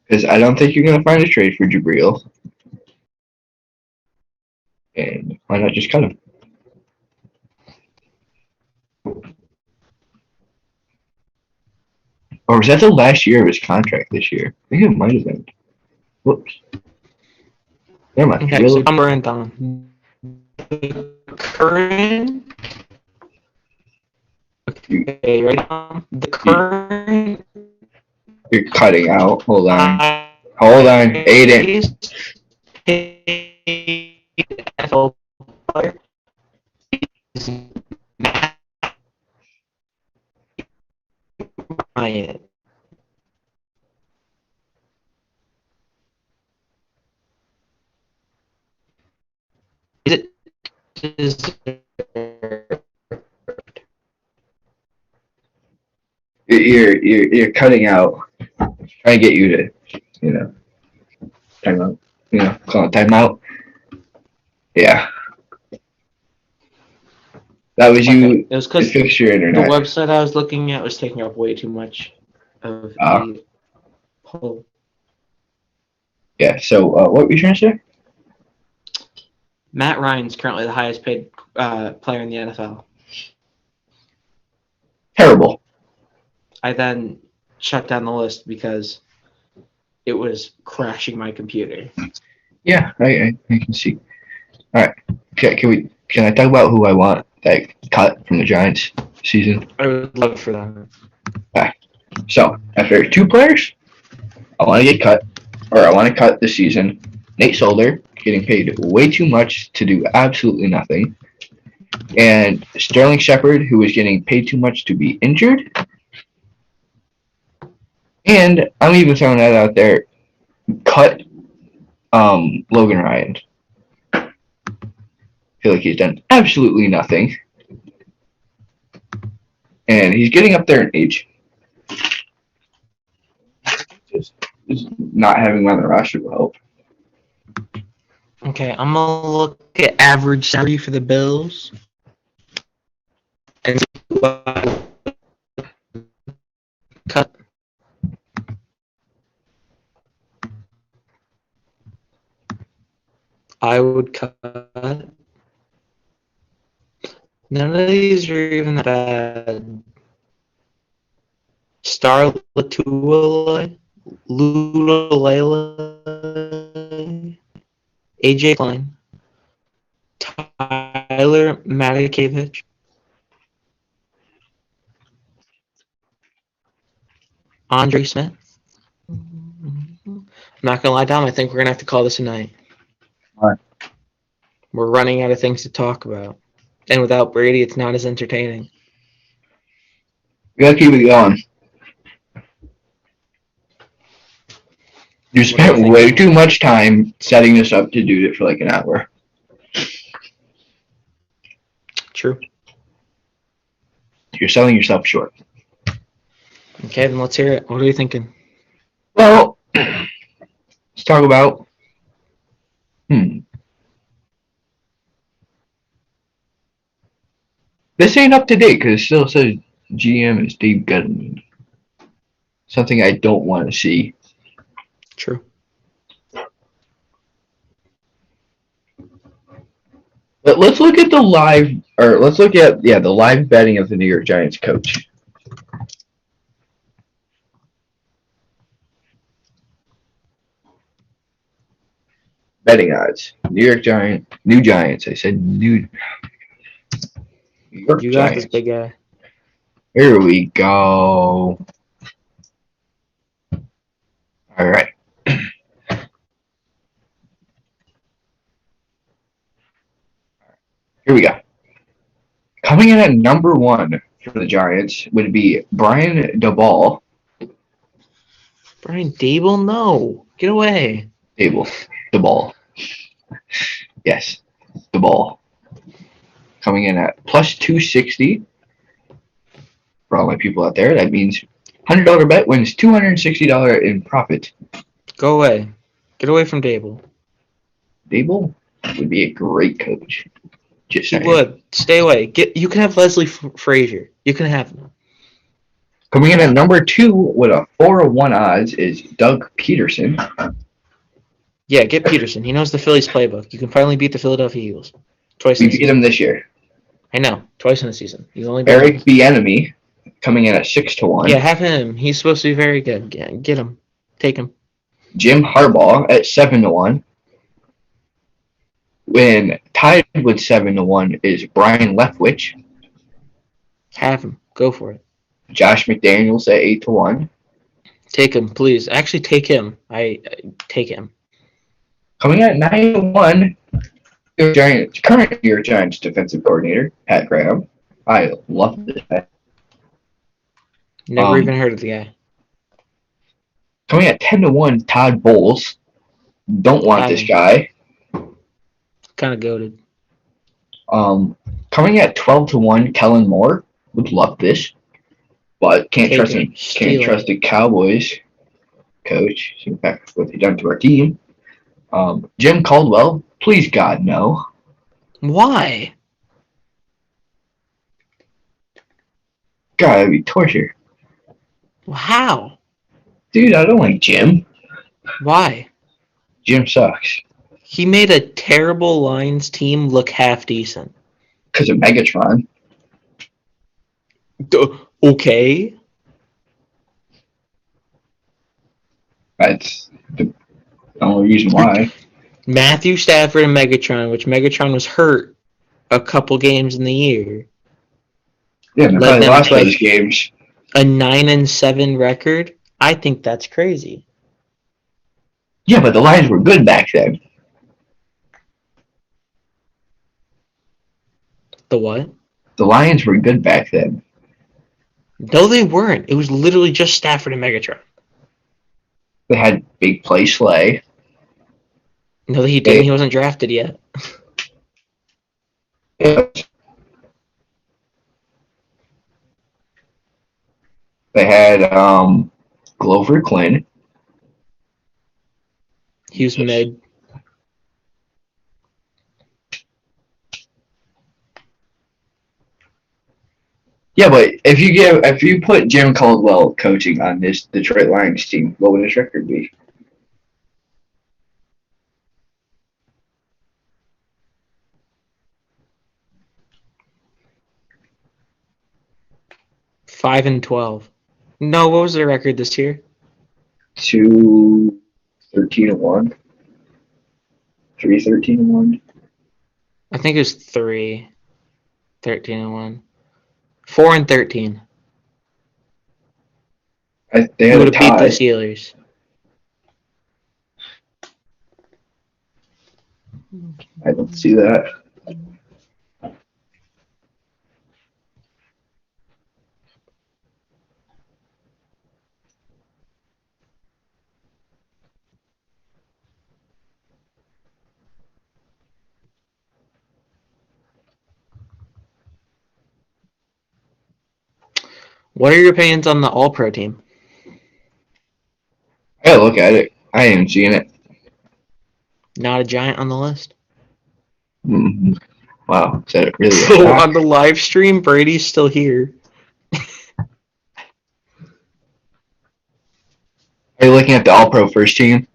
Because I don't think you're going to find a trade for Jabril. And why not just cut him? Or was that the last year of his contract this year? I think it might have been. Whoops. Never mind. Okay, so I'm Bernthon. The current. Okay, right now, the current You're cutting out. Hold on. Aidan. NFL player is Matt Ryan. Is it deserved? You're cutting out. Trying to get you to, time out. Call it time out. Yeah. That was you. It was because Fix your the internet. website I was looking at was taking up way too much of the whole. Yeah. So what were you trying to say? Matt Ryan's currently the highest paid player in the NFL. Terrible. I then shut down the list because it was crashing my computer. Yeah, I can see. All right. Can I talk about who I want that cut from the Giants season? I would love for that. So after 2 players, I want to get cut, or I want to cut this season. Nate Solder getting paid way too much to do absolutely nothing, and Sterling Shepard, who was getting paid too much to be injured. And I'm even throwing that out there. Cut Logan Ryan. I feel like he's done absolutely nothing. And he's getting up there in age. Just not having him on the roster will help. Okay, I'm gonna look at average salary for the Bills. And cut. I would cut. None of these are even that bad. Star Latula, Lulalela, AJ Klein, Tyler Matakevich, Andre Smith. I'm not gonna lie, Dom. I think we're gonna have to call this a night. All right. We're running out of things to talk about, and without Brady, it's not as entertaining. We gotta keep it going. You spent way too much time setting this up to do it for like an hour. True. You're selling yourself short. Okay, then let's hear it. What are you thinking? Well, let's talk about. This ain't up to date because it still says GM is Dave Gettleman. Something I don't want to see. True. But let's look at the live betting of the New York Giants coach. Betting odds. New Giants. I said New York You got Giants. this, big guy. Here we go. All right. Here we go. Coming in at number 1 for the Giants would be Brian Daboll. Brian Dable? No. Get away. Daboll. Yes, Daboll. Coming in at plus 260. For all my people out there, that means $100 bet wins $260 in profit. Go away. Get away from Dable. Daboll would be a great coach. Just He saying. would. Stay away. You can have Leslie Frazier. You can have him. Coming in at number 2 with a 4-1 odds is Doug Peterson. Yeah, get Peterson. He knows the Phillies playbook. You can finally beat the Philadelphia Eagles. Twice in We a could get season. him this year. I know. Twice in a season. He's only Eric Bieniemy coming in at 6-1. Yeah, have him. He's supposed to be very good. Get him. Take him. Jim Harbaugh at 7-1. When tied with 7-1 is Brian Leftwich. Have him. Go for it. Josh McDaniels at 8-1. Take him, please. Actually, take him. I take him. Coming at 9-1, current year Giants defensive coordinator, Pat Graham. I love this guy. Never even heard of the guy. Coming at 10-1, Todd Bowles. Don't want this guy. Kind of goated. Coming at 12-1, Kellen Moore. Would love this, but can't trust him. Can't trust the Cowboys coach. In fact, what they done to our team. Jim Caldwell. Please God no. Why? God, that'd be torture. How? Dude, I don't like Jim. Why? Jim sucks. He made a terrible Lions team look half decent. Because of Megatron. Okay. That's the only reason why. Matthew Stafford and Megatron, which Megatron was hurt a couple games in the year. Yeah, they probably lost those games. A 9-7 record? I think that's crazy. Yeah, but the Lions were good back then. The what? The Lions were good back then. No, they weren't. It was literally just Stafford and Megatron. They had big play Slay. No, he didn't. He wasn't drafted yet. Yeah. They had Glover Quinn. He was mid. Yeah, but if you put Jim Caldwell coaching on this Detroit Lions team, what would his record be? Five and 12. No, what was their record this year? 2-13-1. 3-13-1. I think it was 3. 13-1. 4-13. They had would a have beat the tie. Steelers. I don't see that. What are your opinions on the All-Pro team? I gotta look at it. I ain't even seen it. Not a Giant on the list? Mm-hmm. Wow, is that really a So shock? on the live stream, Brady's still here. Are you looking at the All-Pro first team?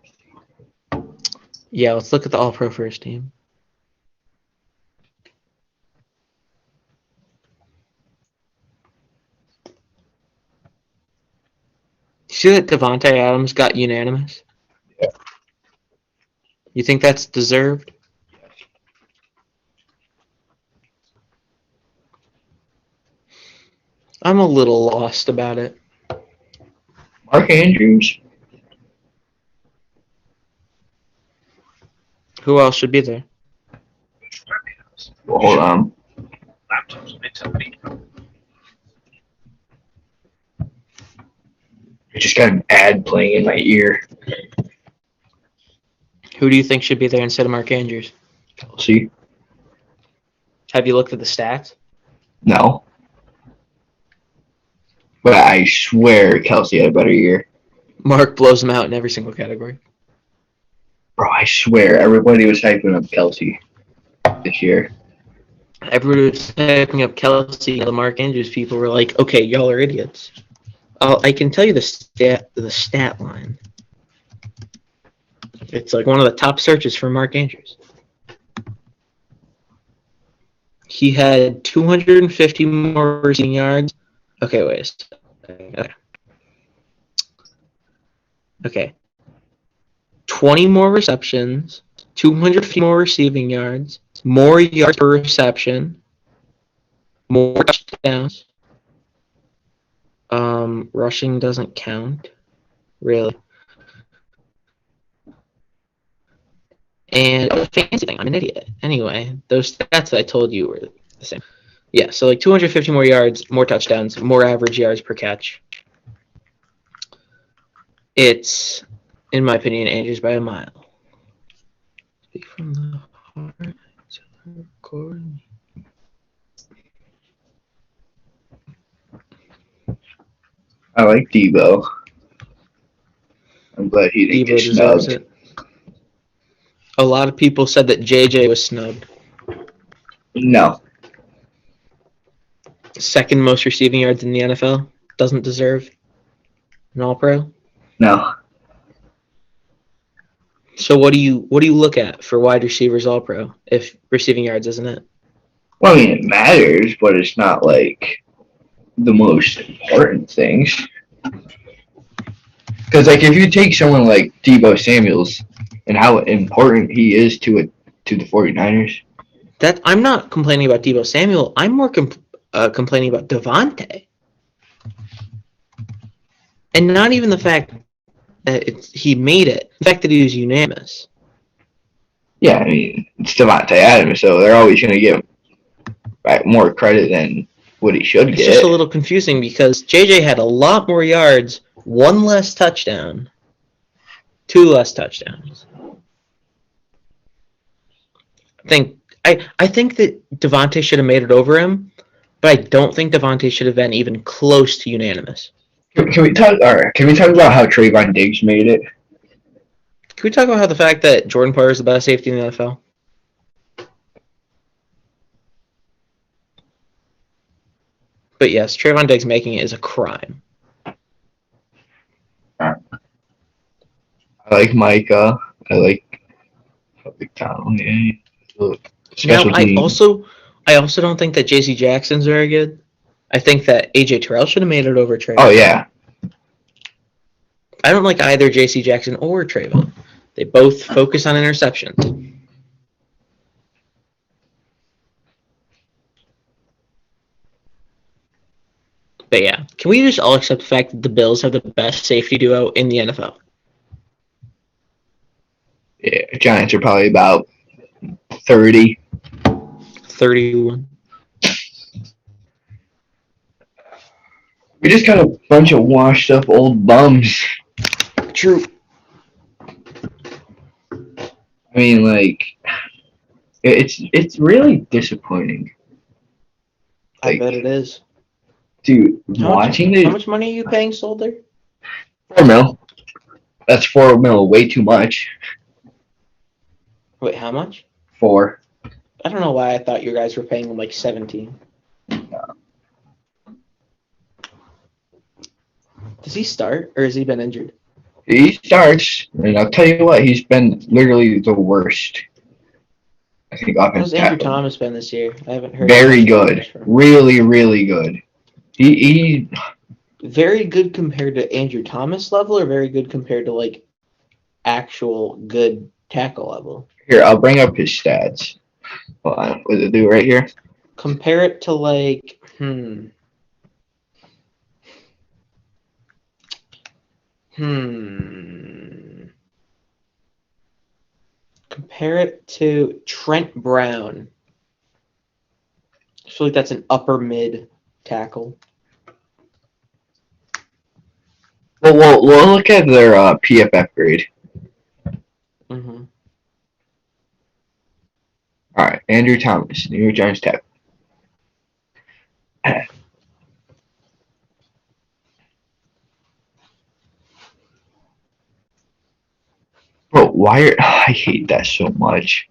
Yeah, let's look at the All-Pro first team. You see that Devontae Adams got unanimous? Yeah. You think that's deserved? I'm a little lost about it. Mark Andrews. Who else should be there? Well, hold on. Laptops may tell me. I just got an ad playing in my ear. Who do you think should be there instead of Mark Andrews? Kelsey? Have you looked at the stats? No. But I swear Kelsey had a better year. Mark blows him out in every single category. Bro, I swear everybody was hyping up Kelsey this year. Everybody was hyping up Kelsey. The Mark Andrews people were like, "Okay, y'all are idiots." I can tell you the stat line. It's like one of the top searches for Mark Andrews. He had 250 more receiving yards. Okay, wait a second. Okay. 20 more receptions, 250 more receiving yards, more yards per reception, more touchdowns. Rushing doesn't count. really. And fancy thing, I'm an idiot. Anyway, those stats I told you were the same. Yeah, so like 250 more yards, more touchdowns, more average yards per catch. It's, in my opinion, Andrews by a mile. Speak from the heart to the core. I like Debo. I'm glad he didn't Debo get deserves snubbed. it. A lot of people said that JJ was snubbed. No. Second most receiving yards in the NFL. Doesn't deserve an All-Pro. No. So what do you look at for wide receivers All-Pro if receiving yards isn't it? Well, I mean, it matters, but it's not like the most important things. Because, like, if you take someone like Debo Samuels and how important he is to the 49ers. That I'm not complaining about Debo Samuel. I'm more complaining about Devontae. And not even the fact that he made it. The fact that he was unanimous. Yeah, I mean, it's Devontae Adams, so they're always going to give him more credit than what he should It's get. just a little confusing because JJ had a lot more yards, 1 less touchdown, 2 less touchdowns. I think that Devontae should have made it over him, but I don't think Devontae should have been even close to unanimous. Can we talk about how Trayvon Diggs made it? Can we talk about how the fact that Jordan Poyer is the best safety in the NFL? But yes, Trayvon Diggs making it is a crime. I like Micah. I like Tom. Now, I also don't think that J.C. Jackson's very good. I think that A.J. Terrell should have made it over Trayvon. Oh, yeah. I don't like either J.C. Jackson or Trayvon. They both focus on interceptions. But yeah, can we just all accept the fact that the Bills have the best safety duo in the NFL? Yeah, Giants are probably about 30. 31. We just got a bunch of washed up old bums. True. I mean, like, it's really disappointing. I bet it is. Dude, watching How much money are you paying Solder? $4 million. That's $4 million, way too much. Wait, how much? 4. I don't know why I thought you guys were paying him like 17. Does he start, or has he been injured? He starts, and I'll tell you what, he's been literally the worst. I think How's offensive Andrew tackle. Thomas been this year? I haven't heard. Very good. Really, really good. He very good compared to Andrew Thomas level, or very good compared to like actual good tackle level? Here, I'll bring up his stats. Hold on, what does it do right here? Compare it to like Compare it to Trent Brown. I feel like that's an upper mid tackle. Well, we'll look at their PFF grade. Mm-hmm. All right, Andrew Thomas, New York Giants tackle. Bro, I hate that so much.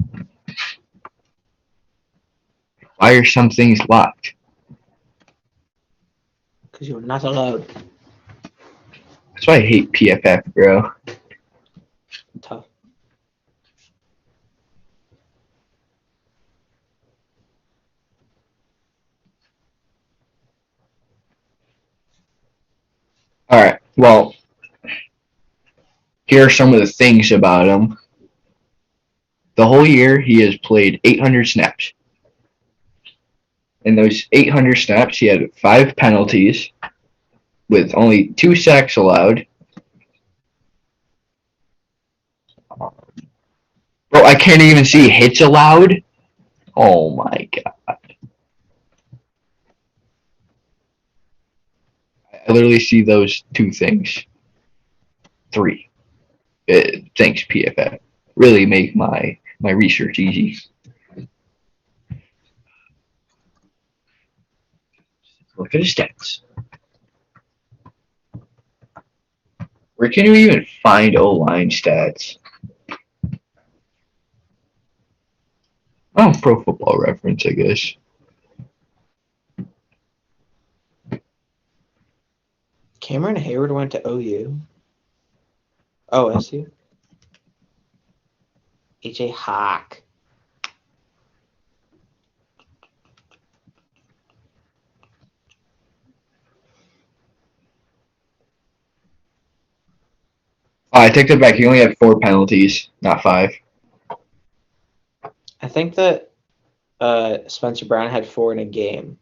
Why are some things locked? Because you're not allowed. That's why I hate PFF, bro. Tough. All right, well, here are some of the things about him. The whole year, he has played 800 snaps. In those 800 snaps, he had 5 penalties with only 2 sacks allowed. Bro, I can't even see hits allowed. Oh my god. I literally see those two things. 3. Thanks, PFF. Really make my research easy. Look at his stats. Where can you even find O-line stats? Oh, Pro Football Reference, I guess. Cameron Hayward went to OU. OSU. AJ Hawk. Oh, I take that back. He only had 4 penalties, not 5. I think that Spencer Brown had 4 in a game.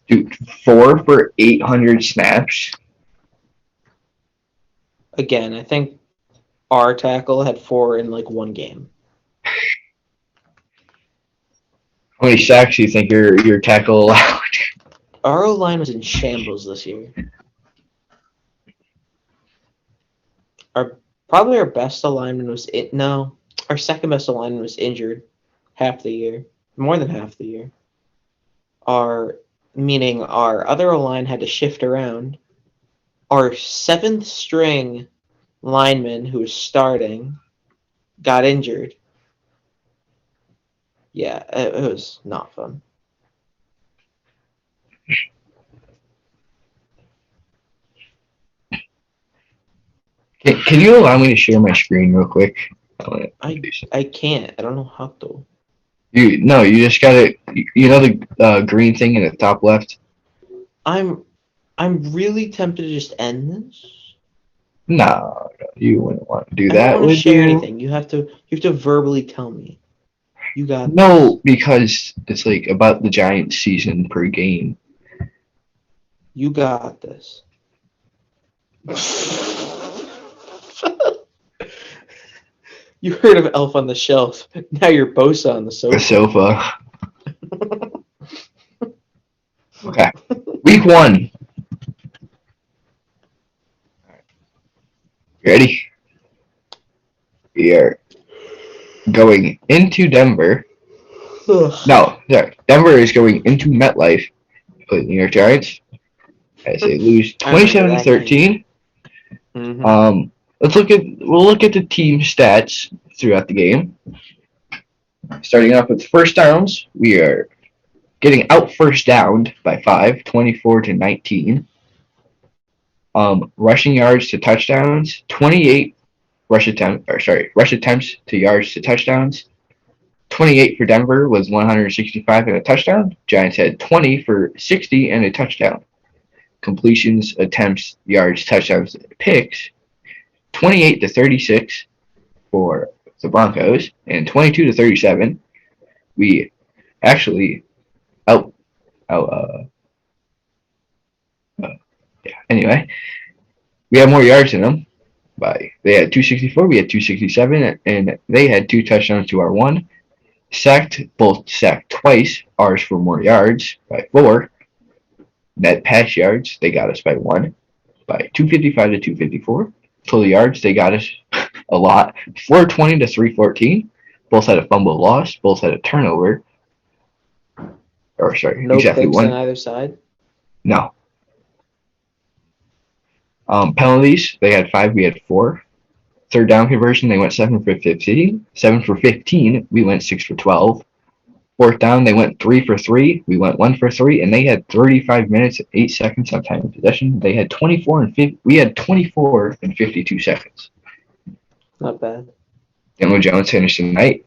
Dude, 4 for 800 snaps. Again, I think our tackle had 4 in like one game. How many sacks do you think your tackle allowed? Our O-line was in shambles this year. Probably our best alignment was our second best alignment was injured half the year, more than half the year. Meaning our other O-line had to shift around. Our 7th string lineman who was starting got injured. Yeah, it was not fun. Can you allow me to share my screen real quick? I can't. I don't know how to. You just gotta. You know the green thing in the top left. I'm really tempted to just end this. No, you wouldn't want to do I that. don't want Would to share you? anything. You have to verbally tell me. You got No, because it's like about the Giants season per game. You got this. You heard of Elf on the Shelf. Now you're Bosa on the sofa. The sofa. Okay. Week 1. Ready? We are going into Denver. No, sorry. Denver is going into MetLife. Play the New York Giants as they lose 27-13. Mm-hmm. We'll look at the team stats throughout the game. Starting off with first downs, we are getting out first downed by 5, 24-19. Rushing yards to touchdowns, 28 rush attempts to yards to touchdowns. 28 for Denver was 165 and a touchdown. Giants had 20 for 60 and a touchdown. Completions, attempts, yards, touchdowns, picks, 28-36 for the Broncos and 22-37. We actually anyway, we had more yards than them. They had 264, we had 267, and they had 2 touchdowns to our 1. Both sacked twice, ours for more yards by 4. Net pass yards, they got us by 1, by 255-254. Total yards, they got us a lot, 420-314. Both had a fumble loss, both had a turnover. No exactly picks one. on either side? No. Penalties, they had 5, we had 4. Third down conversion, they went 7 for 15. 7 for 15, we went 6 for 12. Fourth down, they went 3 for 3, we went 1 for 3, and they had 35 minutes and 8 seconds on time of possession. They had 24 and 50, we had 24 and 52 seconds. Not bad. Daniel Jones finished the night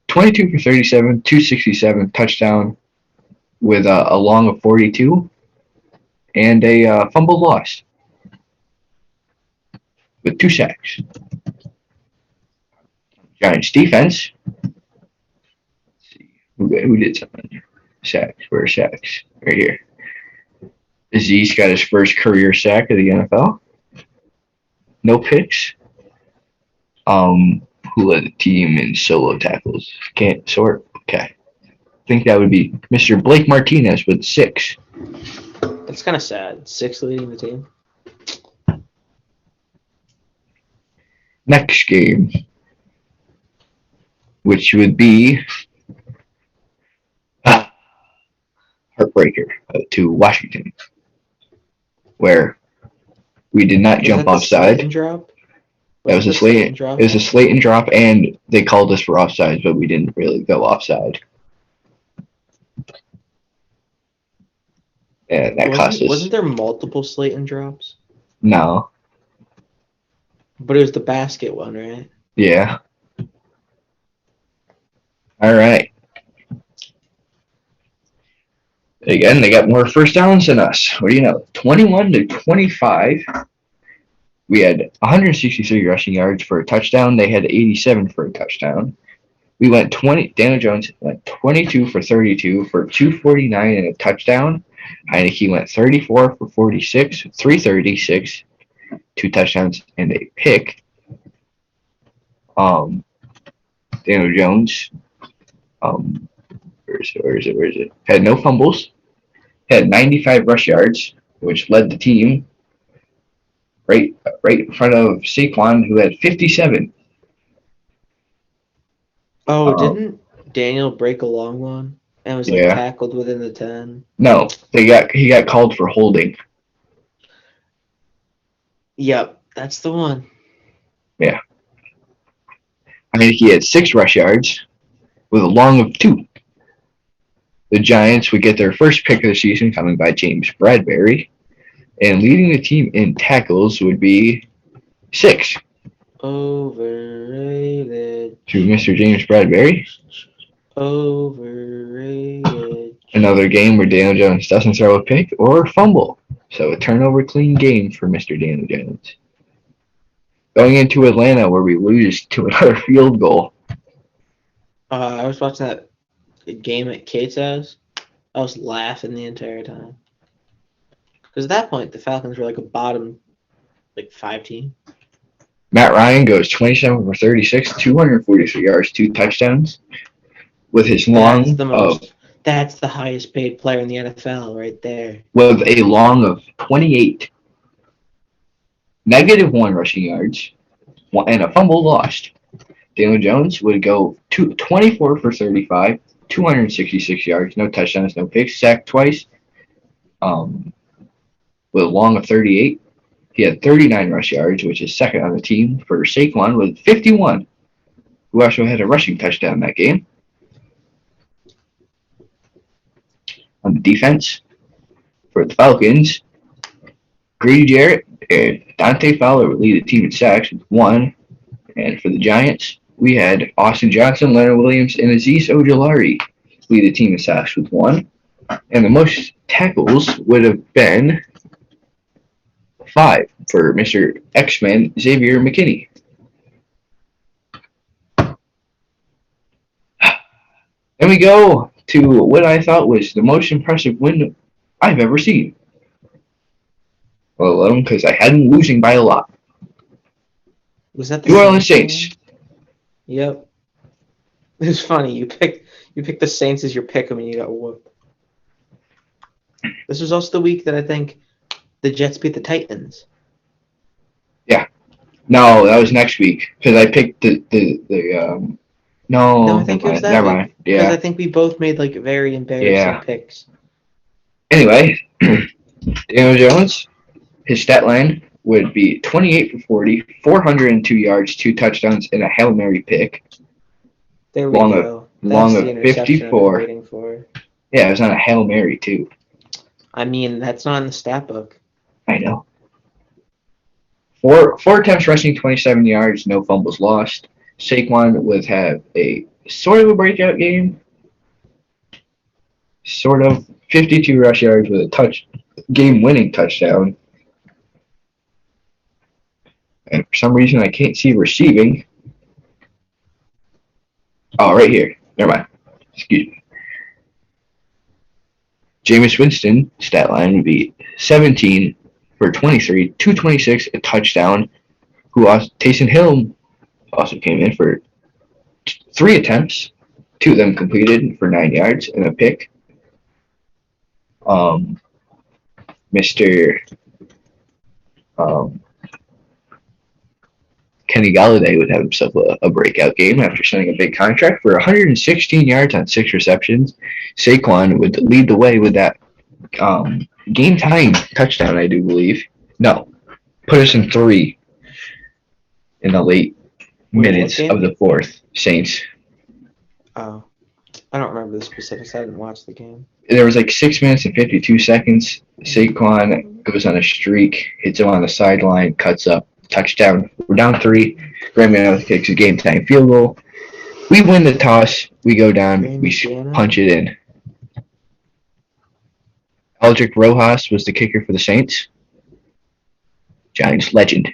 22 for 37, 267 touchdown with a long of 42 and a fumble loss with 2 sacks. Giants defense. Let's see who did something. Sacks. Where are sacks? Right here. Aziz got his first career sack of the NFL. No picks. Who led the team in solo tackles? Can't sort. Okay. I think that would be Mr. Blake Martinez with 6. That's kind of sad. 6 leading the team. Next game, which would be heartbreaker to Washington, where we did not jump offside. Drop? That was a Slayton drop. It was a Slayton drop, and they called us for offsides, but we didn't really go offside. And that cost us. Wasn't there multiple Slayton drops? No. But it was the basket one, right? Yeah. All right. Again, they got more first downs than us. What do you know? 21-25. We had 163 rushing yards for a touchdown. They had 87 for a touchdown. We went Daniel Jones went 22 for 32 for 249 and a touchdown. Heineke went 34 for 46, 336, 2 touchdowns and a pick. Daniel Jones, where is it? Had no fumbles. Had 95 rush yards, which led the team right in front of Saquon, who had 57. Oh, didn't Daniel break a long one and was tackled within the 10? No, he got called for holding. Yep, that's the one. Yeah. I mean, he had 6 rush yards with a long of 2. The Giants would get their first pick of the season, coming by James Bradbury, and leading the team in tackles would be 6. Overrated. To Mr. James Bradbury. Overrated. Another game where Daniel Jones doesn't throw a pick or fumble. So a turnover clean game for Mr. Daniel Jones. Going into Atlanta, where we lose to another field goal. I was watching that game at Kate's house. I was laughing the entire time. Because at that point, the Falcons were like a bottom 5 team. Matt Ryan goes 27 for 36, 243 yards, 2 touchdowns. With his long That's the highest paid player in the NFL right there. With a long of 28. -1 rushing yards and a fumble lost. Daniel Jones would go 24 for 35, 266 yards, no touchdowns, no picks, sacked twice. With a long of 38. He had 39 rush yards, which is second on the team for Saquon with 51, who also had a rushing touchdown that game. On the defense, for the Falcons, Grady Jarrett and Dante Fowler would lead the team in sacks with 1. And for the Giants, we had Austin Johnson, Leonard Williams, and Azeez Ojulari lead the team in sacks with 1. And the most tackles would have been 5 for Mr. X-Men Xavier McKinney. Then we go to what I thought was the most impressive win I've ever seen. Well, because I had them losing by a lot. Was that the New Orleans Saints? Yep. It was funny. You picked the Saints as your pick 'em and you got whooped. This was also the week that I think the Jets beat the Titans. Yeah. No, that was next week because I picked the No, I think it was that never week. mind. Yeah. Because I think we both made very embarrassing picks. Anyway, Daniel Jones, his stat line would be 28 for 40, 402 yards, 2 touchdowns, and a Hail Mary pick. There we go. Long That's of the interception 54. I'm waiting for. Yeah, it was on a Hail Mary too. I mean, that's not in the stat book. I know. 4 attempts rushing, 27 yards, no fumbles lost. Saquon would have a sort of a breakout game. Sort of 52 rush yards with a game-winning touchdown. And for some reason, I can't see receiving. Oh, right here. Never mind. Excuse me. Jameis Winston, stat line would be 17 for 23, 226, a touchdown. Taysom Hill also came in for 3 attempts, 2 of them completed for 9 yards and a pick. Mr. Kenny Galladay would have himself a breakout game after signing a big contract for 116 yards on 6 receptions. Saquon would lead the way with that game-tying touchdown, I do believe. No, put us in 3 in the late minutes of the 4th. Saints. Oh, I don't remember the specifics. I didn't watch the game. There was like 6 minutes and 52 seconds. Saquon goes on a streak, hits him on the sideline, cuts up, touchdown. We're down 3. Brady Mcmanus kicks a game-tying field goal. We win the toss. We go down. We punch it in. Aldrich Rojas was the kicker for the Saints. Giants legend.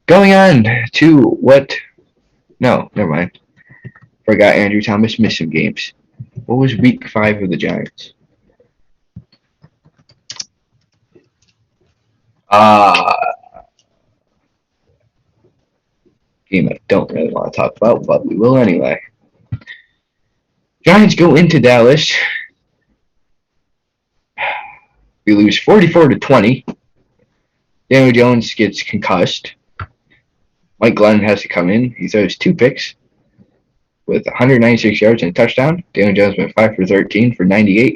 Going on to what? No, never mind. Forgot Andrew Thomas missed some games. What was week 5 of the Giants? Game I don't really want to talk about, but we will anyway. Giants go into Dallas. We lose 44-20. Daniel Jones gets concussed. Mike Glennon has to come in. He throws 2 picks with 196 yards and a touchdown. Daniel Jones went 5 for 13 for 98.